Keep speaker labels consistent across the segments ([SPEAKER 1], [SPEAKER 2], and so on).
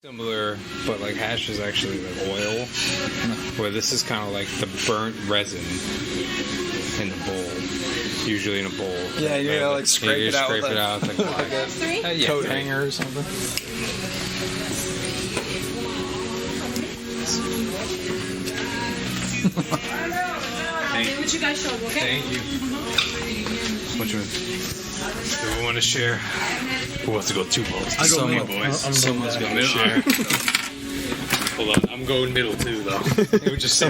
[SPEAKER 1] Similar, but like hash is actually like oil, where this is kind of like the burnt resin in the bowl. Usually in a bowl.
[SPEAKER 2] Yeah, you gotta like scrape it out.
[SPEAKER 1] Scrape it out. Like
[SPEAKER 2] a coat hanger or something.
[SPEAKER 3] What you guys showed, okay?
[SPEAKER 1] Thank you. Which one? Do we want to share? Who wants to go two bowls?
[SPEAKER 2] I go middle.
[SPEAKER 1] Boys.
[SPEAKER 2] Someone's
[SPEAKER 1] going
[SPEAKER 2] gonna
[SPEAKER 1] to share. Hold on, I'm going middle too, though. I just say.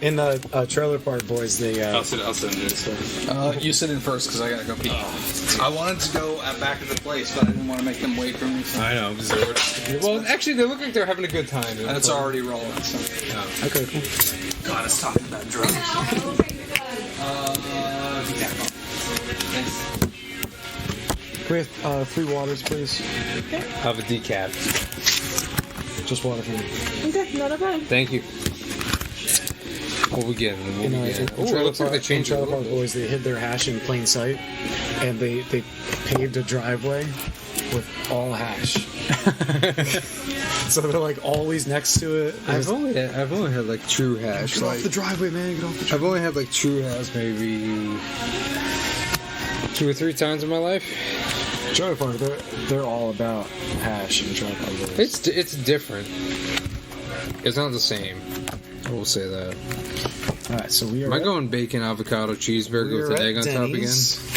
[SPEAKER 4] In the trailer park, boys, they.
[SPEAKER 1] I'll sit this.
[SPEAKER 2] You sit in first because I gotta go pee. I wanted to go back in the place, but I didn't want to make them wait for me. So.
[SPEAKER 1] I know. Well, actually, they look like they're having a good time.
[SPEAKER 2] And it's already rolling. So.
[SPEAKER 1] Yeah.
[SPEAKER 4] Okay, cool.
[SPEAKER 2] God, let's talk about drugs.
[SPEAKER 4] Can we have 3 waters, please?
[SPEAKER 3] Okay.
[SPEAKER 1] Have a decaf.
[SPEAKER 4] Just water for me.
[SPEAKER 3] Okay, not a problem.
[SPEAKER 1] Thank you. What we getting?
[SPEAKER 4] In
[SPEAKER 1] It
[SPEAKER 4] Trailer
[SPEAKER 1] looks like they changed
[SPEAKER 4] Trailer
[SPEAKER 1] it a
[SPEAKER 4] Park
[SPEAKER 1] little
[SPEAKER 4] Boys, they hid their hash in plain sight, and they paved a driveway with all hash. So they're like always next to it.
[SPEAKER 1] I've only had like true hash.
[SPEAKER 4] Get off the driveway, man! Get off the driveway.
[SPEAKER 1] I've only had like true hash maybe 2 or 3 times in my life.
[SPEAKER 4] Trailer Park, they're all about hash and Trailer Park Boys.
[SPEAKER 1] It's different. It's not the same. I will say that.
[SPEAKER 4] All right, so we are.
[SPEAKER 1] Am I going bacon avocado cheeseburger with an egg on top again?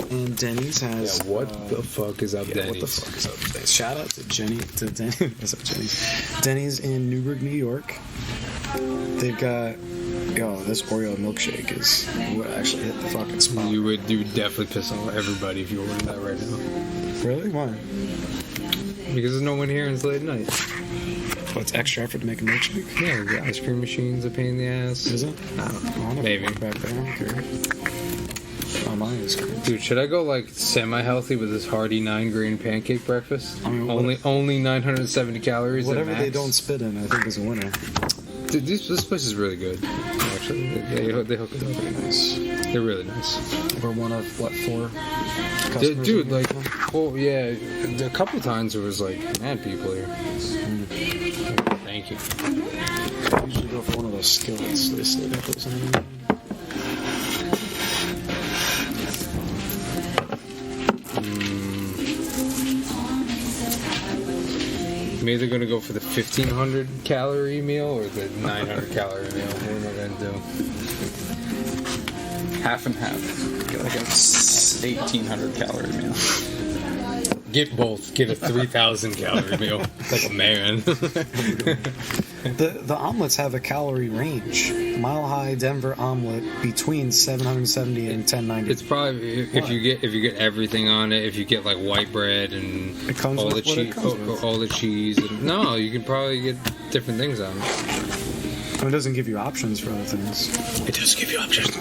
[SPEAKER 4] And Denny's has.
[SPEAKER 1] Yeah. What the fuck is up,
[SPEAKER 4] Yeah,
[SPEAKER 1] Denny's?
[SPEAKER 4] what the fuck is up, Denny's? Shout out to Denny. What's up, Denny's? Denny's in Newburgh, New York. They've got. This Oreo milkshake is what actually hit the fucking spot.
[SPEAKER 1] You would definitely piss off everybody if you ordered that right now.
[SPEAKER 4] Really? Why?
[SPEAKER 1] Because there's no one here and it's late at night.
[SPEAKER 4] Well, it's extra effort to make a milkshake?
[SPEAKER 1] Yeah, the ice cream machine's a pain in the ass.
[SPEAKER 4] Is it? I don't know.
[SPEAKER 1] Maybe.
[SPEAKER 4] Back there, I don't care. Oh, mine is great.
[SPEAKER 1] Dude, should I go like semi-healthy with this hearty 9-grain pancake breakfast?
[SPEAKER 4] I mean,
[SPEAKER 1] only 970 calories.
[SPEAKER 4] Whatever
[SPEAKER 1] at
[SPEAKER 4] they
[SPEAKER 1] max?
[SPEAKER 4] don't spit in, I think is a winner.
[SPEAKER 1] Dude, this place is really good. Actually, they hook it up.
[SPEAKER 4] Very nice.
[SPEAKER 1] They're really nice.
[SPEAKER 4] We're one of, 4 customers?
[SPEAKER 1] Dude, like, well, yeah, a couple times there was like mad people here. Thank you.
[SPEAKER 4] I usually go for one of those skillets. They say that goes in there.
[SPEAKER 1] I'm either going to go for the 1,500 calorie meal or the 900 calorie meal. What am I going to do?
[SPEAKER 2] Half and half. Get like a 1,800 calorie meal.
[SPEAKER 1] Get both. Get a 3,000 calorie meal. Like a man.
[SPEAKER 4] The omelets have a calorie range. Mile High Denver omelet between 770 and 1090.
[SPEAKER 1] It's probably if you get everything on it. If you get like white bread and
[SPEAKER 4] It comes
[SPEAKER 1] all
[SPEAKER 4] with
[SPEAKER 1] the
[SPEAKER 4] what it
[SPEAKER 1] cheese,
[SPEAKER 4] comes with.
[SPEAKER 1] all the cheese. And, no, you can probably get different things on it.
[SPEAKER 4] It doesn't give you options for other things.
[SPEAKER 1] It does give you options.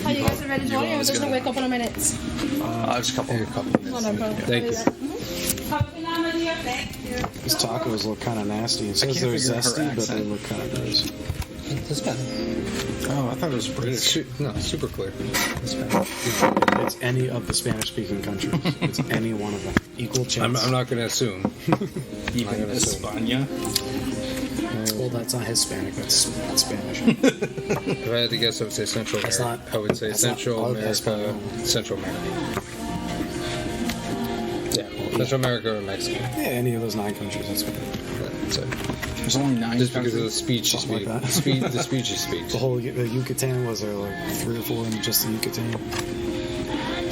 [SPEAKER 3] Oh, you guys are ready to go? Or just wait a couple of minutes?
[SPEAKER 2] Just a couple minutes.
[SPEAKER 3] Hold on,
[SPEAKER 1] Thank you.
[SPEAKER 4] These tacos look kind of nasty. It says
[SPEAKER 2] can't
[SPEAKER 4] they're
[SPEAKER 2] figure out her
[SPEAKER 4] zesty, but they
[SPEAKER 2] accent.
[SPEAKER 4] look kind of nice.
[SPEAKER 1] That's bad.
[SPEAKER 2] Oh, I thought it was British.
[SPEAKER 1] No, super clear. That's bad.
[SPEAKER 4] It's any of the Spanish-speaking countries. It's any one of them. Equal chance.
[SPEAKER 1] I'm not going to assume.
[SPEAKER 2] Even
[SPEAKER 1] gonna assume.
[SPEAKER 2] España.
[SPEAKER 4] Well, that's not Hispanic. That's Spanish.
[SPEAKER 1] If I had to guess, I would say Central
[SPEAKER 4] That's
[SPEAKER 1] America.
[SPEAKER 4] not-
[SPEAKER 1] I would say
[SPEAKER 4] that's
[SPEAKER 1] Central
[SPEAKER 4] not
[SPEAKER 1] America.
[SPEAKER 4] Hispanic.
[SPEAKER 1] Central America. Yeah, Central America or Mexico.
[SPEAKER 4] Yeah, any of those 9 countries. That's good.
[SPEAKER 1] That's it.
[SPEAKER 2] There's only 9
[SPEAKER 1] Just because of the
[SPEAKER 2] countries.
[SPEAKER 1] speech you
[SPEAKER 4] Something
[SPEAKER 1] speak.
[SPEAKER 4] like that.
[SPEAKER 1] The speech you speak.
[SPEAKER 4] The whole Yucatan was there like 3 or 4 in just the Yucatan.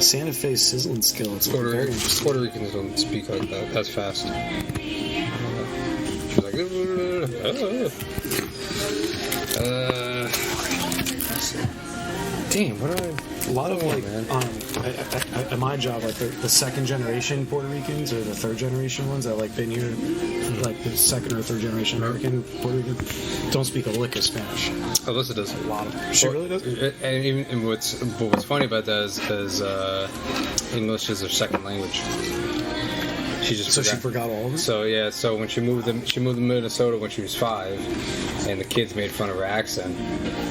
[SPEAKER 4] Santa Fe sizzling skillets. Very interesting.
[SPEAKER 1] Puerto Ricans don't speak like that. That's fast. She's like, damn, what do I...
[SPEAKER 4] A lot of like
[SPEAKER 1] man.
[SPEAKER 4] at my job, like the second generation Puerto Ricans or the third generation ones that like been here, like the second or third generation American Puerto Rican, don't speak a lick of Spanish.
[SPEAKER 1] Alyssa does.
[SPEAKER 4] A lot of them. She really does.
[SPEAKER 1] And what's funny about that is English is her second language. She just
[SPEAKER 4] So she forgot all of it.
[SPEAKER 1] So yeah, so when she moved to Minnesota when she was 5, and the kids made fun of her accent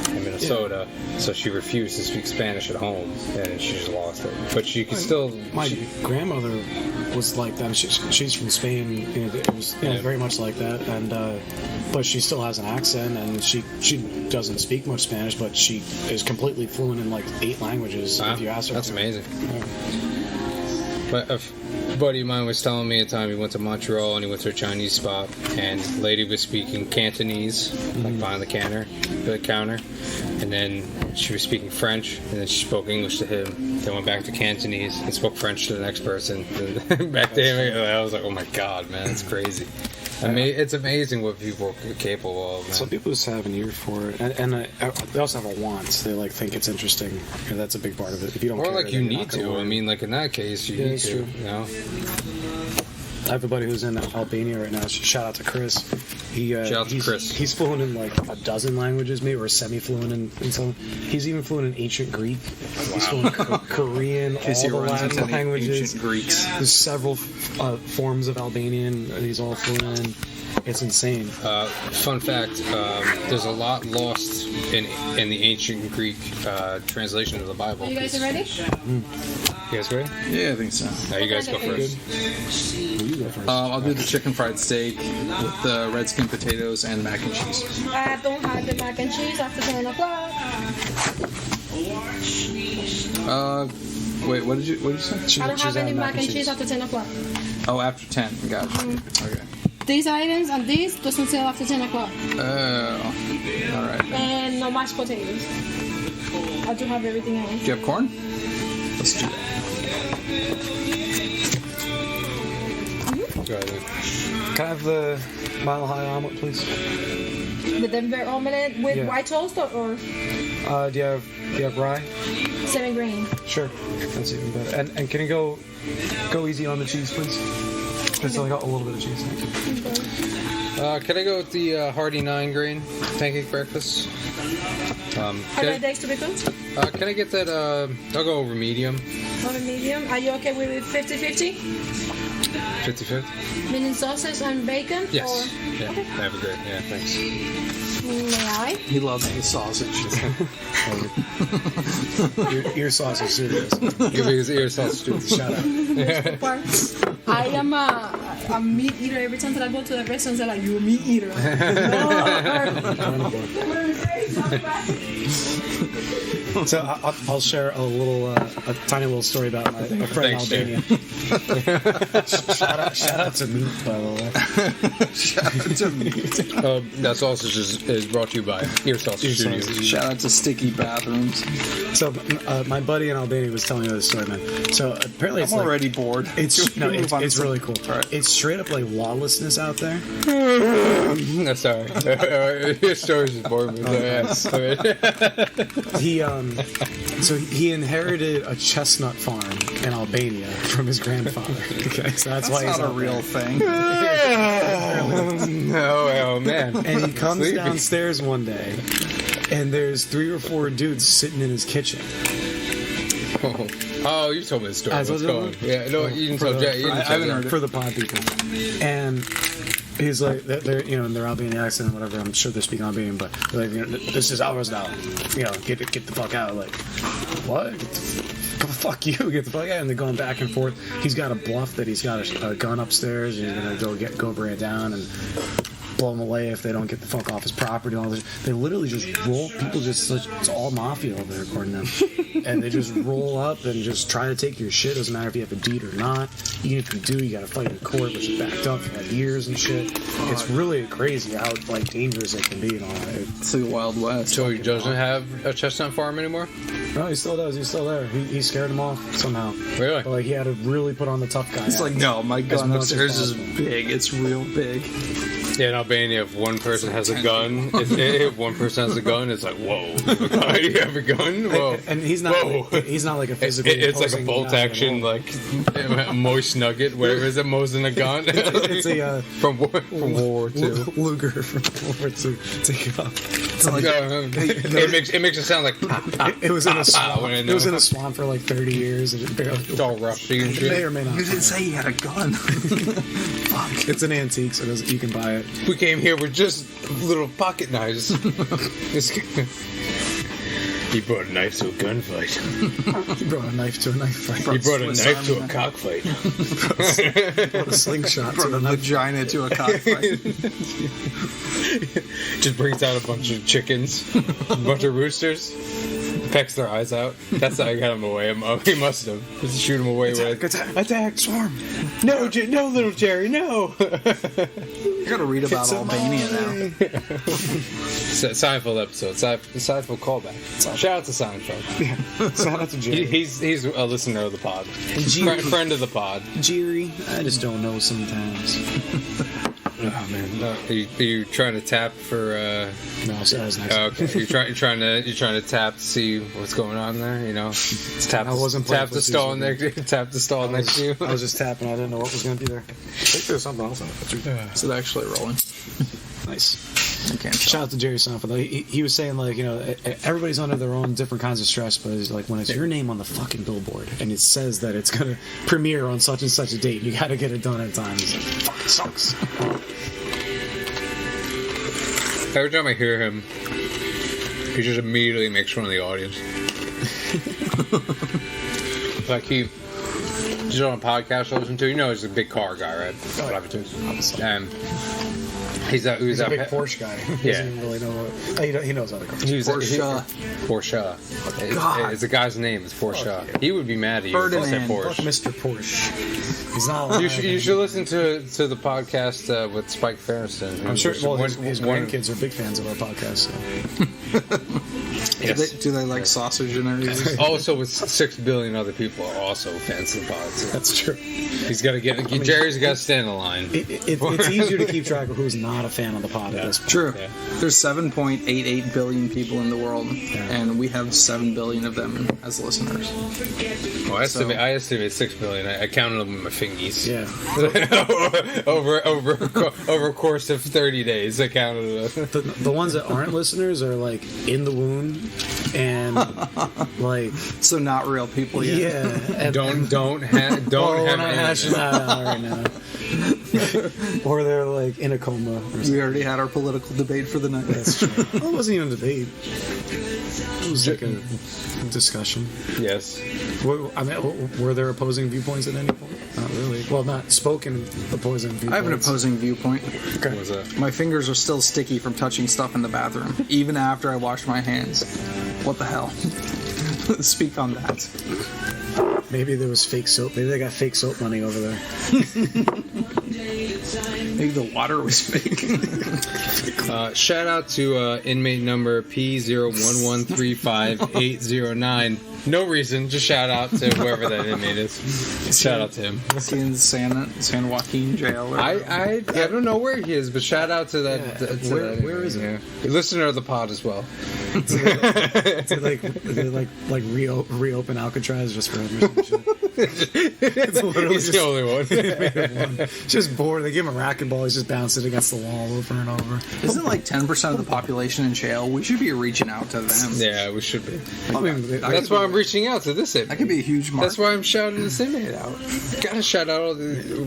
[SPEAKER 1] in Minnesota, so she refused to speak Spanish at home, and she just lost it. But she could still.
[SPEAKER 4] My grandmother was like that. She's from Spain. It was very much like that, and but she still has an accent, and she doesn't speak much Spanish, but she is completely fluent in like 8 languages. If you ask her,
[SPEAKER 1] that's amazing.
[SPEAKER 4] Yeah.
[SPEAKER 1] But a buddy of mine was telling me a time he went to Montreal and he went to a Chinese spot, and the lady was speaking Cantonese, like behind the counter, and then she was speaking French, and then she spoke English to him. Then went back to Cantonese and spoke French to the next person. And back to him. I was like, oh my god, man, it's crazy. I mean, it's amazing what people are capable of. Man.
[SPEAKER 4] Some people just have an ear for it, and they also have a want. They like think it's interesting, and that's a big part of it. If you don't,
[SPEAKER 1] or
[SPEAKER 4] care,
[SPEAKER 1] like you need to. I mean, like in that case, you need to.
[SPEAKER 4] True.
[SPEAKER 1] You know.
[SPEAKER 4] I have a buddy who's in Albania right now. Shout out to Chris.
[SPEAKER 1] Shout out to Chris.
[SPEAKER 4] He's fluent in like a dozen languages, maybe, or semi-fluent in some. He's even fluent in ancient Greek. Wow. He's fluent in Korean, all the Latin languages.
[SPEAKER 2] Ancient Greeks.
[SPEAKER 4] There's several forms of Albanian. He's all fluent in. It's insane.
[SPEAKER 1] Fun fact: there's a lot lost in the ancient Greek translation of the Bible.
[SPEAKER 3] Are you guys ready?
[SPEAKER 1] You guys ready?
[SPEAKER 2] Yeah, I think so.
[SPEAKER 1] You guys go first.
[SPEAKER 4] You go first.
[SPEAKER 2] I'll do the chicken fried steak with the red skin potatoes and mac and cheese.
[SPEAKER 3] I don't have the mac and cheese after 10 o'clock.
[SPEAKER 2] Wait, what did you say?
[SPEAKER 3] I don't have any mac and cheese after 10 o'clock.
[SPEAKER 2] Oh, after 10. Gotcha. Okay.
[SPEAKER 3] These items and these doesn't sell after 10 o'clock.
[SPEAKER 2] Oh, all right.
[SPEAKER 3] And no mashed potatoes. I do have everything else.
[SPEAKER 2] Do you have corn? Let's do that.
[SPEAKER 1] Go ahead.
[SPEAKER 4] Can I have the Mile High omelet, please?
[SPEAKER 3] The Denver omelette with white toast or
[SPEAKER 4] Do you have rye?
[SPEAKER 3] 7 grain?
[SPEAKER 4] Sure, that's even better. And can you go easy on the cheese, please? Just only got a little bit of cheese. Thank you.
[SPEAKER 1] Can I go with the Hardy 9 grain pancake breakfast?
[SPEAKER 3] How many eggs to be cooked?
[SPEAKER 1] Can I get that? I'll go over medium.
[SPEAKER 3] Over medium. Are you okay with 50-50?
[SPEAKER 1] 50-50?
[SPEAKER 3] Meaning sausage and bacon?
[SPEAKER 1] Yes.
[SPEAKER 3] Or...
[SPEAKER 1] Yeah,
[SPEAKER 3] Okay.
[SPEAKER 1] that'd be great. Yeah, thanks.
[SPEAKER 3] May I?
[SPEAKER 2] He loves the sausage.
[SPEAKER 4] Ear sausage, serious.
[SPEAKER 1] Give me his ear sauce too.
[SPEAKER 4] Shout out.
[SPEAKER 3] I am a meat eater. Every time that I go to the restaurant, they're like, "You're a meat eater."
[SPEAKER 4] So I'll share a tiny little story about my friend
[SPEAKER 1] Thanks,
[SPEAKER 4] in Albania. shout out to meat, by the way.
[SPEAKER 2] Shout out to meat.
[SPEAKER 1] That sausage is brought to you by Ear Sausage Studios.
[SPEAKER 2] Shout out to sticky bathrooms.
[SPEAKER 4] So my buddy in Albania was telling me this story, man. So apparently it's
[SPEAKER 2] I'm already bored.
[SPEAKER 4] It's really cool.
[SPEAKER 2] Right.
[SPEAKER 4] It's straight up like lawlessness out there.
[SPEAKER 1] No, sorry. Your story's just boring me.
[SPEAKER 4] He inherited a chestnut farm in Albania from his grandfather. Okay, so that's why he's
[SPEAKER 2] not a
[SPEAKER 4] out
[SPEAKER 2] real
[SPEAKER 4] there.
[SPEAKER 2] thing.
[SPEAKER 1] Oh man.
[SPEAKER 4] And he comes downstairs one day, and there's 3 or 4 dudes sitting in his kitchen.
[SPEAKER 1] Oh, you told me the story. Let's go. Yeah, no, you didn't tell Jay.
[SPEAKER 2] I haven't heard it.
[SPEAKER 4] For the pod people. And he's like, they're in their Albanian accent or whatever. I'm sure they're speaking Albanian, but they're like, this is ours now. Get the fuck out. Like, what? Fuck you, get the fuck out. And they're going back and forth. He's got a bluff that he's got a gun upstairs, and he's gonna go bring it down and blow them away if they don't get the fuck off his property. All this. They literally just roll. People it's all mafia over there, according to them. And they just roll up and just try to take your shit. Doesn't matter if you have a deed or not. Even if you do, you got to fight in court, which is backed up for like years and shit. It's really crazy how like dangerous it can be and all that.
[SPEAKER 2] It's like the Wild West.
[SPEAKER 1] So he doesn't have a chestnut farm anymore?
[SPEAKER 4] No, he still does. He's still there. He scared him off somehow.
[SPEAKER 1] Really?
[SPEAKER 4] But, like he had to really put on the tough guy.
[SPEAKER 2] It's like, no, my gun
[SPEAKER 4] much as
[SPEAKER 2] upstairs is
[SPEAKER 4] possible.
[SPEAKER 2] big. It's real big.
[SPEAKER 1] Yeah, in Albania, if one person has a gun, if one person has a gun, it's like, whoa, you have a gun? Whoa.
[SPEAKER 4] And he's not.
[SPEAKER 1] Whoa.
[SPEAKER 4] He's not like a physical.
[SPEAKER 1] It's like a bolt action, like a moist nugget. Whatever is it, most in a gun?
[SPEAKER 4] It's a
[SPEAKER 1] from World War II.
[SPEAKER 4] Luger from World War II. Take it off. It's like,
[SPEAKER 1] It makes it sound like pop, pop,
[SPEAKER 4] it was in a
[SPEAKER 1] pop,
[SPEAKER 4] swamp.
[SPEAKER 1] pop,
[SPEAKER 4] It was in a swamp for like 30 years, and it barely.
[SPEAKER 1] It's all rusty and
[SPEAKER 4] It may
[SPEAKER 1] shit.
[SPEAKER 4] or may not.
[SPEAKER 2] You didn't say he had a gun. Fuck.
[SPEAKER 4] It's an antique, so you can buy it.
[SPEAKER 1] We came here with just little pocket knives. He brought a knife to a gunfight.
[SPEAKER 4] He brought a knife to a knife fight.
[SPEAKER 1] He brought a
[SPEAKER 2] Swiss
[SPEAKER 1] knife to
[SPEAKER 2] Army
[SPEAKER 1] a cockfight.
[SPEAKER 4] He brought a slingshot to
[SPEAKER 2] From
[SPEAKER 4] the
[SPEAKER 2] a
[SPEAKER 4] knife.
[SPEAKER 2] vagina to a cockfight.
[SPEAKER 1] Just brings out a bunch of chickens, a bunch of roosters, pecks their eyes out. That's how I got him away. He must have. Just shoot him away with
[SPEAKER 4] Attack! Swarm!
[SPEAKER 1] No, no, little Jerry, no.
[SPEAKER 2] You gotta read about Albania now.
[SPEAKER 1] Seinfeld episode. Seinfeld callback. Shout out to Seinfeld.
[SPEAKER 4] Shout out to Jerry.
[SPEAKER 1] He's a listener of the pod. Friend of the pod.
[SPEAKER 4] Jerry, I just don't know sometimes. Oh man,
[SPEAKER 1] Are you trying to tap for?
[SPEAKER 4] no, so that was nice.
[SPEAKER 1] Okay, you're trying to tap to see what's going on there. You know, tap.
[SPEAKER 4] I wasn't
[SPEAKER 1] tap
[SPEAKER 4] playing
[SPEAKER 1] the stall
[SPEAKER 4] PlayStation.
[SPEAKER 1] next. Tap the stall next to you.
[SPEAKER 4] I was just tapping. I didn't know what was going to be there. I think there's something else on it. Too.
[SPEAKER 2] Is it actually rolling?
[SPEAKER 4] Nice.
[SPEAKER 2] I can't tell.
[SPEAKER 4] Shout out to Jerry Seinfeld. He was saying, like, you know, everybody's under their own different kinds of stress, but it's like when it's your name on the fucking billboard and it says that it's going to premiere on such and such a date, you got to get it done in time. It's like, fucking sucks.
[SPEAKER 1] Every time I hear him, he just immediately makes fun of the audience. Like he's on a podcast I listen to. You know, he's a big car guy, right? And he's a
[SPEAKER 4] big Porche guy. He doesn't even really know what, he knows how to cars.
[SPEAKER 1] Porche.
[SPEAKER 2] God.
[SPEAKER 1] It's a guy's name. It's Porche.
[SPEAKER 4] Yeah.
[SPEAKER 1] He would be mad at you if I said
[SPEAKER 2] Ferdinand.
[SPEAKER 1] Porsche.
[SPEAKER 4] Mr. Porsche. He's not.
[SPEAKER 1] You should listen to the podcast with Spike Ferriston.
[SPEAKER 4] I'm sure. Well, his
[SPEAKER 1] one-
[SPEAKER 4] grandkids are big fans of our podcast. So.
[SPEAKER 1] Yes.
[SPEAKER 2] Do they like sausage and everything?
[SPEAKER 1] Also, with 6 billion other people are also fans of the pod. So
[SPEAKER 4] That's true.
[SPEAKER 1] he's got to Jerry's got to stand in line.
[SPEAKER 4] It's easier to keep track of who's not a fan of the pod at this point.
[SPEAKER 2] True.
[SPEAKER 1] Yeah.
[SPEAKER 2] There's 7.88 billion people in the world, and we have 7 billion of them as listeners.
[SPEAKER 1] Well, I estimate 6 billion. I counted them with my fingies.
[SPEAKER 4] Yeah.
[SPEAKER 1] over a course of 30 days, I counted them.
[SPEAKER 4] The ones that aren't listeners are like in the wound and like
[SPEAKER 2] So not real people yet.
[SPEAKER 4] yeah. And,
[SPEAKER 1] Don't have
[SPEAKER 4] we're not
[SPEAKER 1] any-
[SPEAKER 4] hashing that out right now. Or they're like in a coma. Or something.
[SPEAKER 2] We already had our political debate for the night.
[SPEAKER 4] That's true. Well, it wasn't even a debate. It was like a discussion.
[SPEAKER 1] Yes.
[SPEAKER 4] Were there opposing viewpoints at any point? Not really. Well, not spoken opposing viewpoints.
[SPEAKER 2] I have an opposing viewpoint.
[SPEAKER 1] What was that?
[SPEAKER 2] My fingers are still sticky from touching stuff in the bathroom, even after I washed my hands. What the hell? Speak on that.
[SPEAKER 4] Maybe there was fake soap. Maybe they got fake soap money over there.
[SPEAKER 2] Maybe the water was fake.
[SPEAKER 1] Shout out to inmate number P01135809. No reason, just shout out to whoever that inmate is. Shout out to him.
[SPEAKER 2] Is he in San Joaquin jail? Or
[SPEAKER 1] I don't know where he is, but shout out to that.
[SPEAKER 4] Where is it?
[SPEAKER 1] Listener of the pod as well.
[SPEAKER 4] They reopen Alcatraz just for him or some shit. It's literally
[SPEAKER 1] He's the only one.
[SPEAKER 4] just bored. They give him a racquetball. He's just bouncing against the wall over and over.
[SPEAKER 2] Isn't like 10% of the population in jail? We should be reaching out to them.
[SPEAKER 1] Yeah, we should be.
[SPEAKER 4] I mean,
[SPEAKER 1] That's why I'm reaching out to this inmate.
[SPEAKER 2] That could be a huge mark.
[SPEAKER 1] That's why I'm shouting this inmate out. Gotta shout out all the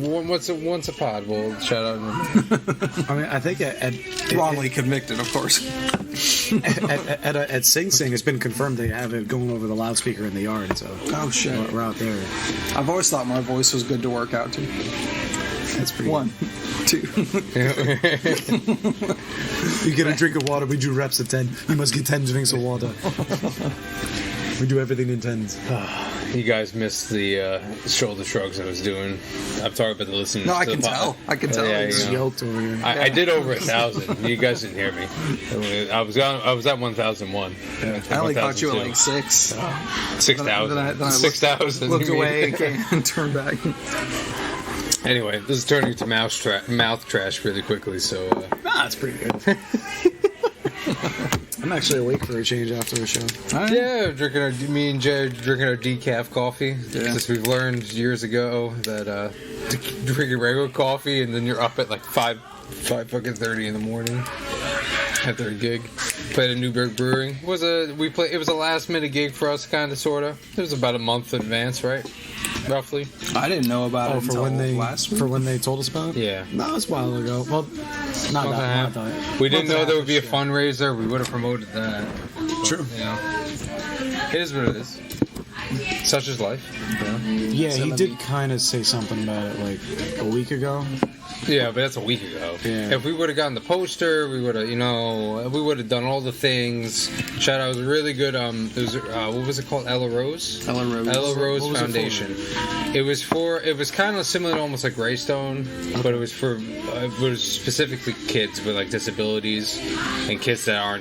[SPEAKER 1] once a pod. We'll shout out.
[SPEAKER 4] I mean, I think at
[SPEAKER 2] wrongly convicted, of course.
[SPEAKER 4] at Sing Sing, it's been confirmed they have it going over the loudspeaker in the yard. So
[SPEAKER 2] Oh shit!
[SPEAKER 4] we're out there.
[SPEAKER 2] I've always thought my voice was good to work out to.
[SPEAKER 4] That's pretty.
[SPEAKER 2] 1, 2.
[SPEAKER 4] You get a drink of water. We do reps at 10. You must get 10 drinks of water. We do everything in tens.
[SPEAKER 1] You guys missed the shoulder shrugs I was doing. I'm talking about the listeners.
[SPEAKER 2] No, I
[SPEAKER 1] to
[SPEAKER 2] can
[SPEAKER 1] the pod.
[SPEAKER 2] tell. I can tell.
[SPEAKER 1] Yeah,
[SPEAKER 2] It's-
[SPEAKER 1] you know.
[SPEAKER 4] Yoked over here.
[SPEAKER 1] I did over 1,000. You guys didn't hear me. I was at 1,001.
[SPEAKER 2] I only caught you at like 6.
[SPEAKER 1] 6,000.
[SPEAKER 2] Then I
[SPEAKER 1] 6,000.
[SPEAKER 2] Looked away and turned back.
[SPEAKER 1] Anyway, this is turning to mouth trash really quickly. So
[SPEAKER 4] That's pretty good. I'm actually awake for a change after the show.
[SPEAKER 1] yeah, me and Jay are drinking our decaf coffee.
[SPEAKER 2] Yeah.
[SPEAKER 1] Since we've learned years ago that drinking regular coffee and then you're up at like 5:30 in the morning after a gig. Played at Newburgh Brewing. It was a last minute gig for us, kind of, sort of. It was about a month in advance, right? Roughly.
[SPEAKER 2] I didn't know about it until last week.
[SPEAKER 4] for when they told us about it?
[SPEAKER 1] Yeah.
[SPEAKER 4] No, it was a while ago. Well, not that.
[SPEAKER 1] We didn't know there would be a
[SPEAKER 4] shit.
[SPEAKER 1] fundraiser. We would have promoted that.
[SPEAKER 4] True.
[SPEAKER 1] You know. is what it is. Such is life.
[SPEAKER 4] Yeah, he did kind of say something about it like a week ago.
[SPEAKER 1] Yeah, but that's a week ago.
[SPEAKER 4] Yeah.
[SPEAKER 1] If we would have gotten the poster, we would have, we would have done all the things. Shout out, it was really good. It was what was it called? Ella Rose.
[SPEAKER 2] Ella Rose.
[SPEAKER 1] Ella Rose
[SPEAKER 4] What was
[SPEAKER 1] Foundation. It was kind of similar to almost like Greystone, but it was for it was specifically kids with like disabilities and kids that are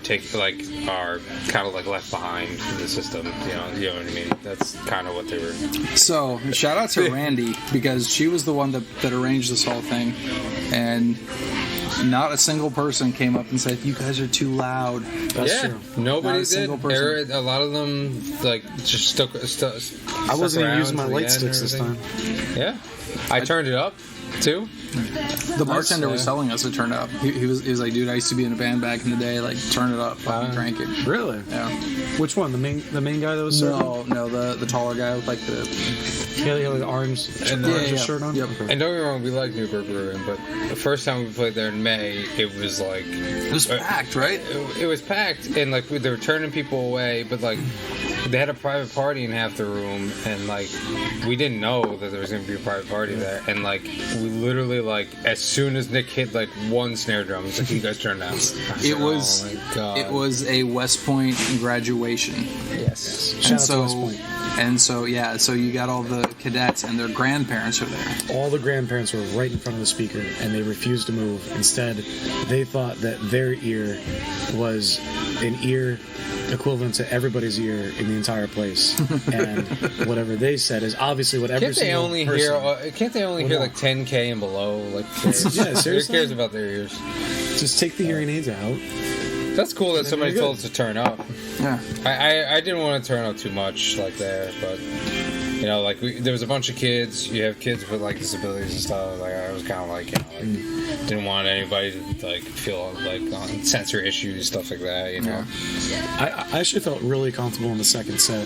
[SPEAKER 1] kind of like left behind in the system. You know what I mean? That's kind of what they were.
[SPEAKER 2] So, shout out to Randy, because she was the one that arranged this whole thing. And not a single person came up and said, "You guys are too loud."
[SPEAKER 4] That's true.
[SPEAKER 1] Nobody
[SPEAKER 2] Not a
[SPEAKER 1] did.
[SPEAKER 2] single person.
[SPEAKER 1] A lot of them like just stuck
[SPEAKER 4] I wasn't even
[SPEAKER 1] around
[SPEAKER 4] using my
[SPEAKER 1] to the
[SPEAKER 4] light
[SPEAKER 1] end
[SPEAKER 4] sticks
[SPEAKER 1] and
[SPEAKER 4] this time.
[SPEAKER 1] everything. Yeah, I turned it up too.
[SPEAKER 2] The bartender was telling us to turn it up. He was like, "Dude, I used to be in a band back in the day. Like, turn it up, fucking crank it."
[SPEAKER 4] Really?
[SPEAKER 2] Yeah.
[SPEAKER 4] Which one? The main guy that was serving?
[SPEAKER 2] No, the taller guy with like the
[SPEAKER 4] Yeah, he had like the orange shirt on.
[SPEAKER 2] Yep.
[SPEAKER 1] And don't get me wrong, we like Newburgh Brewing, but the first time we played there in May, it was like
[SPEAKER 2] It was packed, right?
[SPEAKER 1] it was packed, and like they were turning people away, but like they had a private party in half the room, and like we didn't know that there was going to be a private party there, and like we literally like as soon as Nick hit like one snare drum, he's like, "You guys turn down."
[SPEAKER 2] It was
[SPEAKER 1] Oh my God.
[SPEAKER 2] it was a West Point graduation.
[SPEAKER 1] Yes.
[SPEAKER 4] Shout out to West Point.
[SPEAKER 2] So you got all the cadets and their grandparents are there.
[SPEAKER 4] All the grandparents were right in front of the speaker, and they refused to move. Instead, they thought that their ear was an ear equivalent to everybody's ear in the entire place, and whatever they said is obviously what every
[SPEAKER 1] Can't they
[SPEAKER 4] single
[SPEAKER 1] only
[SPEAKER 4] person.
[SPEAKER 1] hear like 10K and below? Like,
[SPEAKER 4] Yeah,
[SPEAKER 1] who
[SPEAKER 4] seriously.
[SPEAKER 1] cares about their ears?
[SPEAKER 4] Just take the hearing aids out.
[SPEAKER 1] That's cool that somebody
[SPEAKER 4] you're
[SPEAKER 1] told
[SPEAKER 4] good.
[SPEAKER 1] us to turn up.
[SPEAKER 2] Yeah.
[SPEAKER 1] I didn't want to turn up too much like there, but like there was a bunch of kids. You have kids with like disabilities and stuff. Like I was kind of like, didn't want anybody to like feel like on sensor issues, stuff like that.
[SPEAKER 4] I actually felt really comfortable in the second set.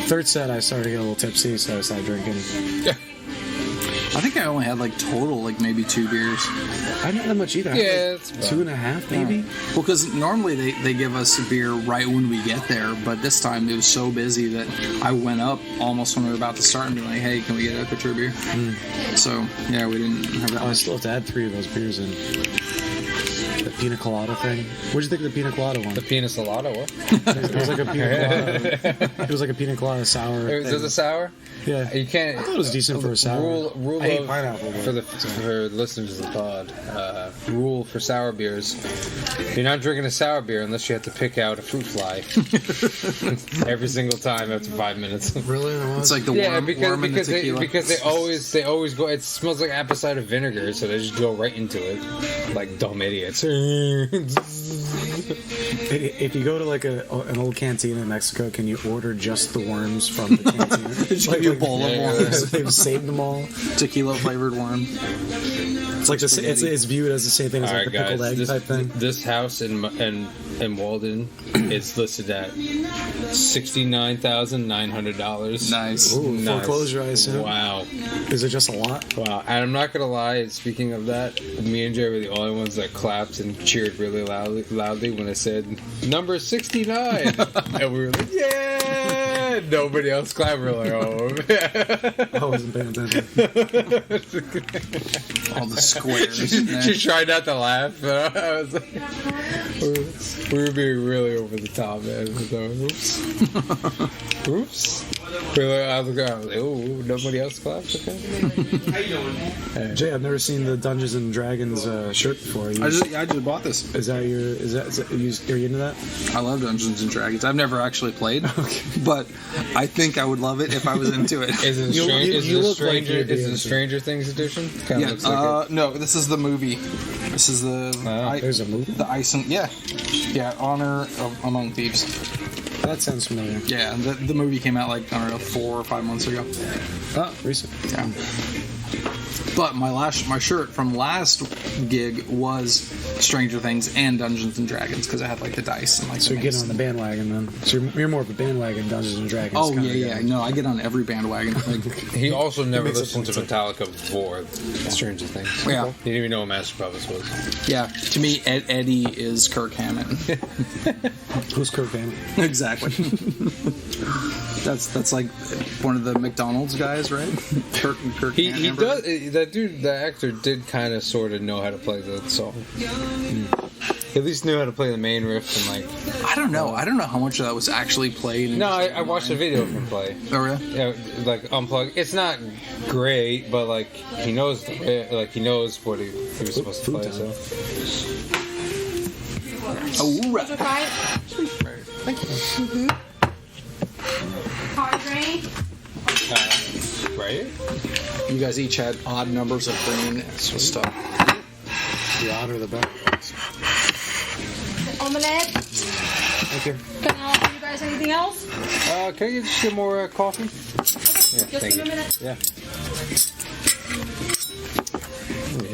[SPEAKER 4] Third set, I started to get a little tipsy, so I started drinking.
[SPEAKER 2] I think I only had like total like maybe 2 beers.
[SPEAKER 4] I didn't have that much either. I had,
[SPEAKER 1] Yeah,
[SPEAKER 4] like,
[SPEAKER 1] it's about-
[SPEAKER 4] 2.5 maybe.
[SPEAKER 2] Well, because normally they give us a beer right when we get there, but this time it was so busy that I went up almost when we were about to start and be like, "Hey, can we get a picture of beer?" So yeah, we didn't have that
[SPEAKER 4] Oh, I
[SPEAKER 2] much.
[SPEAKER 4] still have to add 3 of those beers in. The pina colada thing. What'd you think of the pina colada one?
[SPEAKER 1] The pina colada, what?
[SPEAKER 4] It was like a pina colada. It was like a pina colada sour.
[SPEAKER 1] Is this a sour?
[SPEAKER 4] Yeah.
[SPEAKER 1] You can't.
[SPEAKER 4] I thought it was decent for a sour.
[SPEAKER 1] Rule
[SPEAKER 4] I hate
[SPEAKER 1] of,
[SPEAKER 4] pineapple, but-
[SPEAKER 1] for listeners of the pod. Rule for sour beers: you're not drinking a sour beer unless you have to pick out a fruit fly every single time after 5 minutes.
[SPEAKER 4] Really?
[SPEAKER 2] It's like the worm and the tequila.
[SPEAKER 1] because they always go. It smells like apple cider vinegar, so they just go right into it like dumb idiots.
[SPEAKER 4] If you go to like an old cantina in Mexico, can you order just the worms from the cantina?
[SPEAKER 2] Just give you a bowl of worms.
[SPEAKER 4] They've saved them all.
[SPEAKER 2] Tequila flavored worm.
[SPEAKER 4] It's like it's viewed as the same thing as
[SPEAKER 1] All
[SPEAKER 4] like
[SPEAKER 1] right,
[SPEAKER 4] the pickled
[SPEAKER 1] guys.
[SPEAKER 4] egg type thing.
[SPEAKER 1] This house in Walden is listed at $69,900.
[SPEAKER 2] Nice.
[SPEAKER 4] Ooh, foreclosure, I assume.
[SPEAKER 1] Wow.
[SPEAKER 4] Is it just a lot?
[SPEAKER 1] Wow, and I'm not gonna lie. Speaking of that, me and Jay were the only ones that clapped and cheered really loudly when I said number 69, and we were like, "Yeah!" Nobody else clapped. We were like, "Oh."
[SPEAKER 4] I wasn't paying attention.
[SPEAKER 2] All the squares.
[SPEAKER 1] She tried not to laugh, but I was like, we were being really over the top, man. So, oops. I was like, oh, nobody else clapped? Okay.
[SPEAKER 4] Jay, I've never seen the Dungeons and Dragons shirt before.
[SPEAKER 2] I just bought this.
[SPEAKER 4] Are you into that?
[SPEAKER 2] I love Dungeons and Dragons. I've never actually played, but I think I would love it if I was into it.
[SPEAKER 1] Is it the Stranger Things edition? Kind of
[SPEAKER 2] Yeah.
[SPEAKER 1] looks like it.
[SPEAKER 2] No, this is the movie. This is the
[SPEAKER 4] There's a movie?
[SPEAKER 2] the Ison. Yeah, Honor Among Thieves.
[SPEAKER 4] That sounds familiar.
[SPEAKER 2] Yeah, the movie came out like I don't know 4 or 5 months ago.
[SPEAKER 4] Oh, recent.
[SPEAKER 2] Yeah. But my shirt from last gig was Stranger Things and Dungeons and Dragons because I had like the dice and like.
[SPEAKER 4] So you get on the bandwagon then. So you're more of a bandwagon Dungeons and Dragons.
[SPEAKER 2] Oh yeah. No, I get on every bandwagon. Like,
[SPEAKER 1] He also never
[SPEAKER 4] makes
[SPEAKER 1] listened to
[SPEAKER 4] sense.
[SPEAKER 1] Metallica before Stranger Things.
[SPEAKER 2] Yeah.
[SPEAKER 1] He didn't even know what Master Puppets was.
[SPEAKER 2] yeah, to me, Eddie is Kirk Hammett.
[SPEAKER 4] Who's Kirk Hammett?
[SPEAKER 2] Exactly. That's like one of the McDonald's guys, right? Kirk
[SPEAKER 1] He
[SPEAKER 2] Hammett.
[SPEAKER 1] does. That dude, the actor, did kind of sort of know how to play the song. He at least knew how to play the main riff and like.
[SPEAKER 2] I don't know how much of that was actually played.
[SPEAKER 1] No, I watched a video of him play.
[SPEAKER 2] Oh really?
[SPEAKER 1] Yeah, like unplugged. It's not great, but like he knows, he knows what he was supposed to play. So.
[SPEAKER 2] Oh
[SPEAKER 3] Would you try it?
[SPEAKER 2] Thank you.
[SPEAKER 3] Hard drink.
[SPEAKER 1] Right?
[SPEAKER 2] You guys each had odd numbers of green stuff.
[SPEAKER 4] The odder the better.
[SPEAKER 3] Omelette.
[SPEAKER 4] Thank you.
[SPEAKER 3] Can I offer you guys anything else?
[SPEAKER 1] Can I just get more coffee? Yeah,
[SPEAKER 3] Just
[SPEAKER 1] thank
[SPEAKER 3] give
[SPEAKER 1] you.
[SPEAKER 3] me a minute.
[SPEAKER 1] Yeah.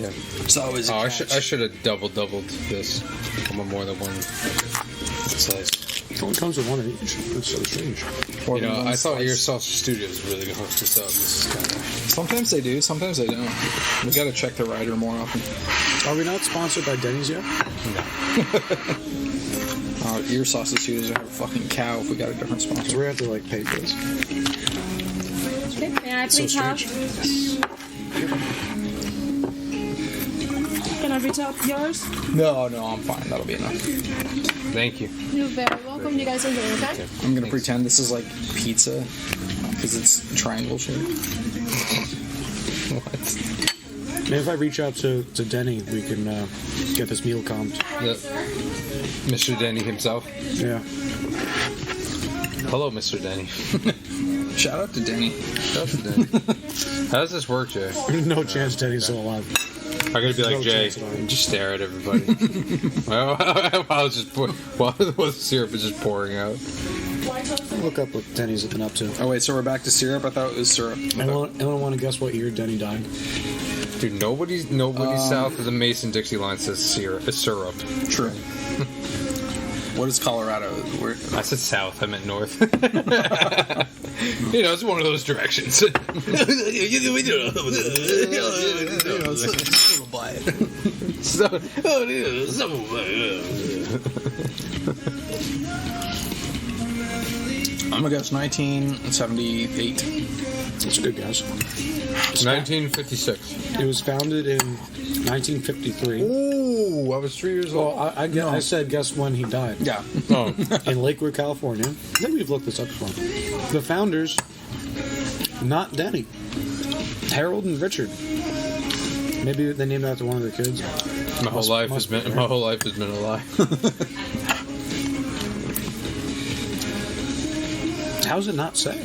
[SPEAKER 1] Yeah.
[SPEAKER 2] It's always
[SPEAKER 1] Oh, I should have doubled this. I'm on more than one slice.
[SPEAKER 4] It only comes with one of each. That's so strange.
[SPEAKER 1] You know, I thought Your Sausage Studio was really gonna hook this up. This is kind of.
[SPEAKER 2] Sometimes they do, sometimes they don't. We got to check the writer more often.
[SPEAKER 4] Are we not sponsored by Denny's yet?
[SPEAKER 2] Your sausage studios are a fucking cow if we got a different
[SPEAKER 4] So
[SPEAKER 2] sponsor.
[SPEAKER 4] we have to like pay for this.
[SPEAKER 3] Okay, may I
[SPEAKER 4] So
[SPEAKER 3] please have?
[SPEAKER 4] strange.
[SPEAKER 3] Can I reach out yours?
[SPEAKER 2] No, I'm fine. That'll be enough.
[SPEAKER 1] Thank you.
[SPEAKER 3] You're very welcome. You guys enjoy, okay?
[SPEAKER 2] I'm gonna pretend this is like pizza because it's triangle shaped.
[SPEAKER 1] What?
[SPEAKER 4] Maybe if I reach out to Denny, we can get this meal comped.
[SPEAKER 1] Mr. Denny himself.
[SPEAKER 4] Yeah.
[SPEAKER 1] Hello, Mr. Denny.
[SPEAKER 2] Shout out to Denny.
[SPEAKER 1] That's Denny. How does this work, Jay?
[SPEAKER 4] No chance Denny's still alive.
[SPEAKER 1] I gotta be like
[SPEAKER 4] No
[SPEAKER 1] Jay
[SPEAKER 4] chance at all.
[SPEAKER 1] and just stare at everybody. while the syrup is just pouring out.
[SPEAKER 4] Look up what Denny's been up to.
[SPEAKER 2] Oh wait, so we're back to syrup? I thought it was syrup.
[SPEAKER 4] Anyone want to guess what year Denny died?
[SPEAKER 1] Dude, nobody south of the Mason-Dixie line says syrup.
[SPEAKER 2] True. What is Colorado? Where?
[SPEAKER 1] I said south. I meant north. You know, it's one of those directions.
[SPEAKER 2] I'm gonna guess 1978.
[SPEAKER 4] That's a good guess.
[SPEAKER 1] 1956.
[SPEAKER 4] It was founded in 1953.
[SPEAKER 1] Ooh, I was 3 years old.
[SPEAKER 4] Well, I said guess when he died.
[SPEAKER 2] Yeah.
[SPEAKER 1] Oh,
[SPEAKER 4] In Lakewood, California. I think we've looked this up before. The founders, not Denny. Harold and Richard. Maybe they named after one of their kids.
[SPEAKER 1] my whole life has been a lie.
[SPEAKER 4] How's it not say?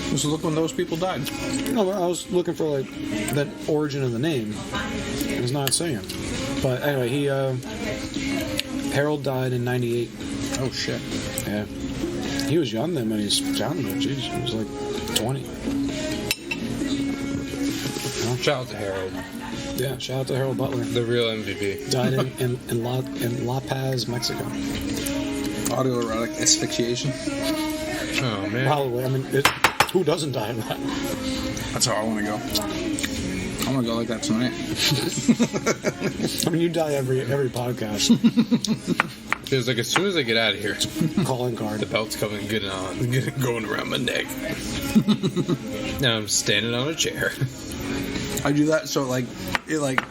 [SPEAKER 2] Just look when those people died.
[SPEAKER 4] No, I was looking for like the origin of the name. It's not saying. But anyway, Harold died in '98.
[SPEAKER 2] Oh shit.
[SPEAKER 4] Yeah, he was young then when he was founded it. Jeez, he was like 20.
[SPEAKER 1] Shout out to Harold,
[SPEAKER 4] Yeah, shout out to Harold Butler.
[SPEAKER 1] the real MVP.
[SPEAKER 4] Died in La Paz, Mexico.
[SPEAKER 2] Autoerotic asphyxiation.
[SPEAKER 1] Oh man.
[SPEAKER 4] Probably. I mean, who doesn't die of that?
[SPEAKER 2] That's how I want to go. I want to go like that tonight.
[SPEAKER 4] I mean, you die every podcast.
[SPEAKER 1] Feels like as soon as I get out of here,
[SPEAKER 4] Calling card.
[SPEAKER 1] the belt's coming good on, going around my neck. Now I'm standing on a chair.
[SPEAKER 2] I do that so it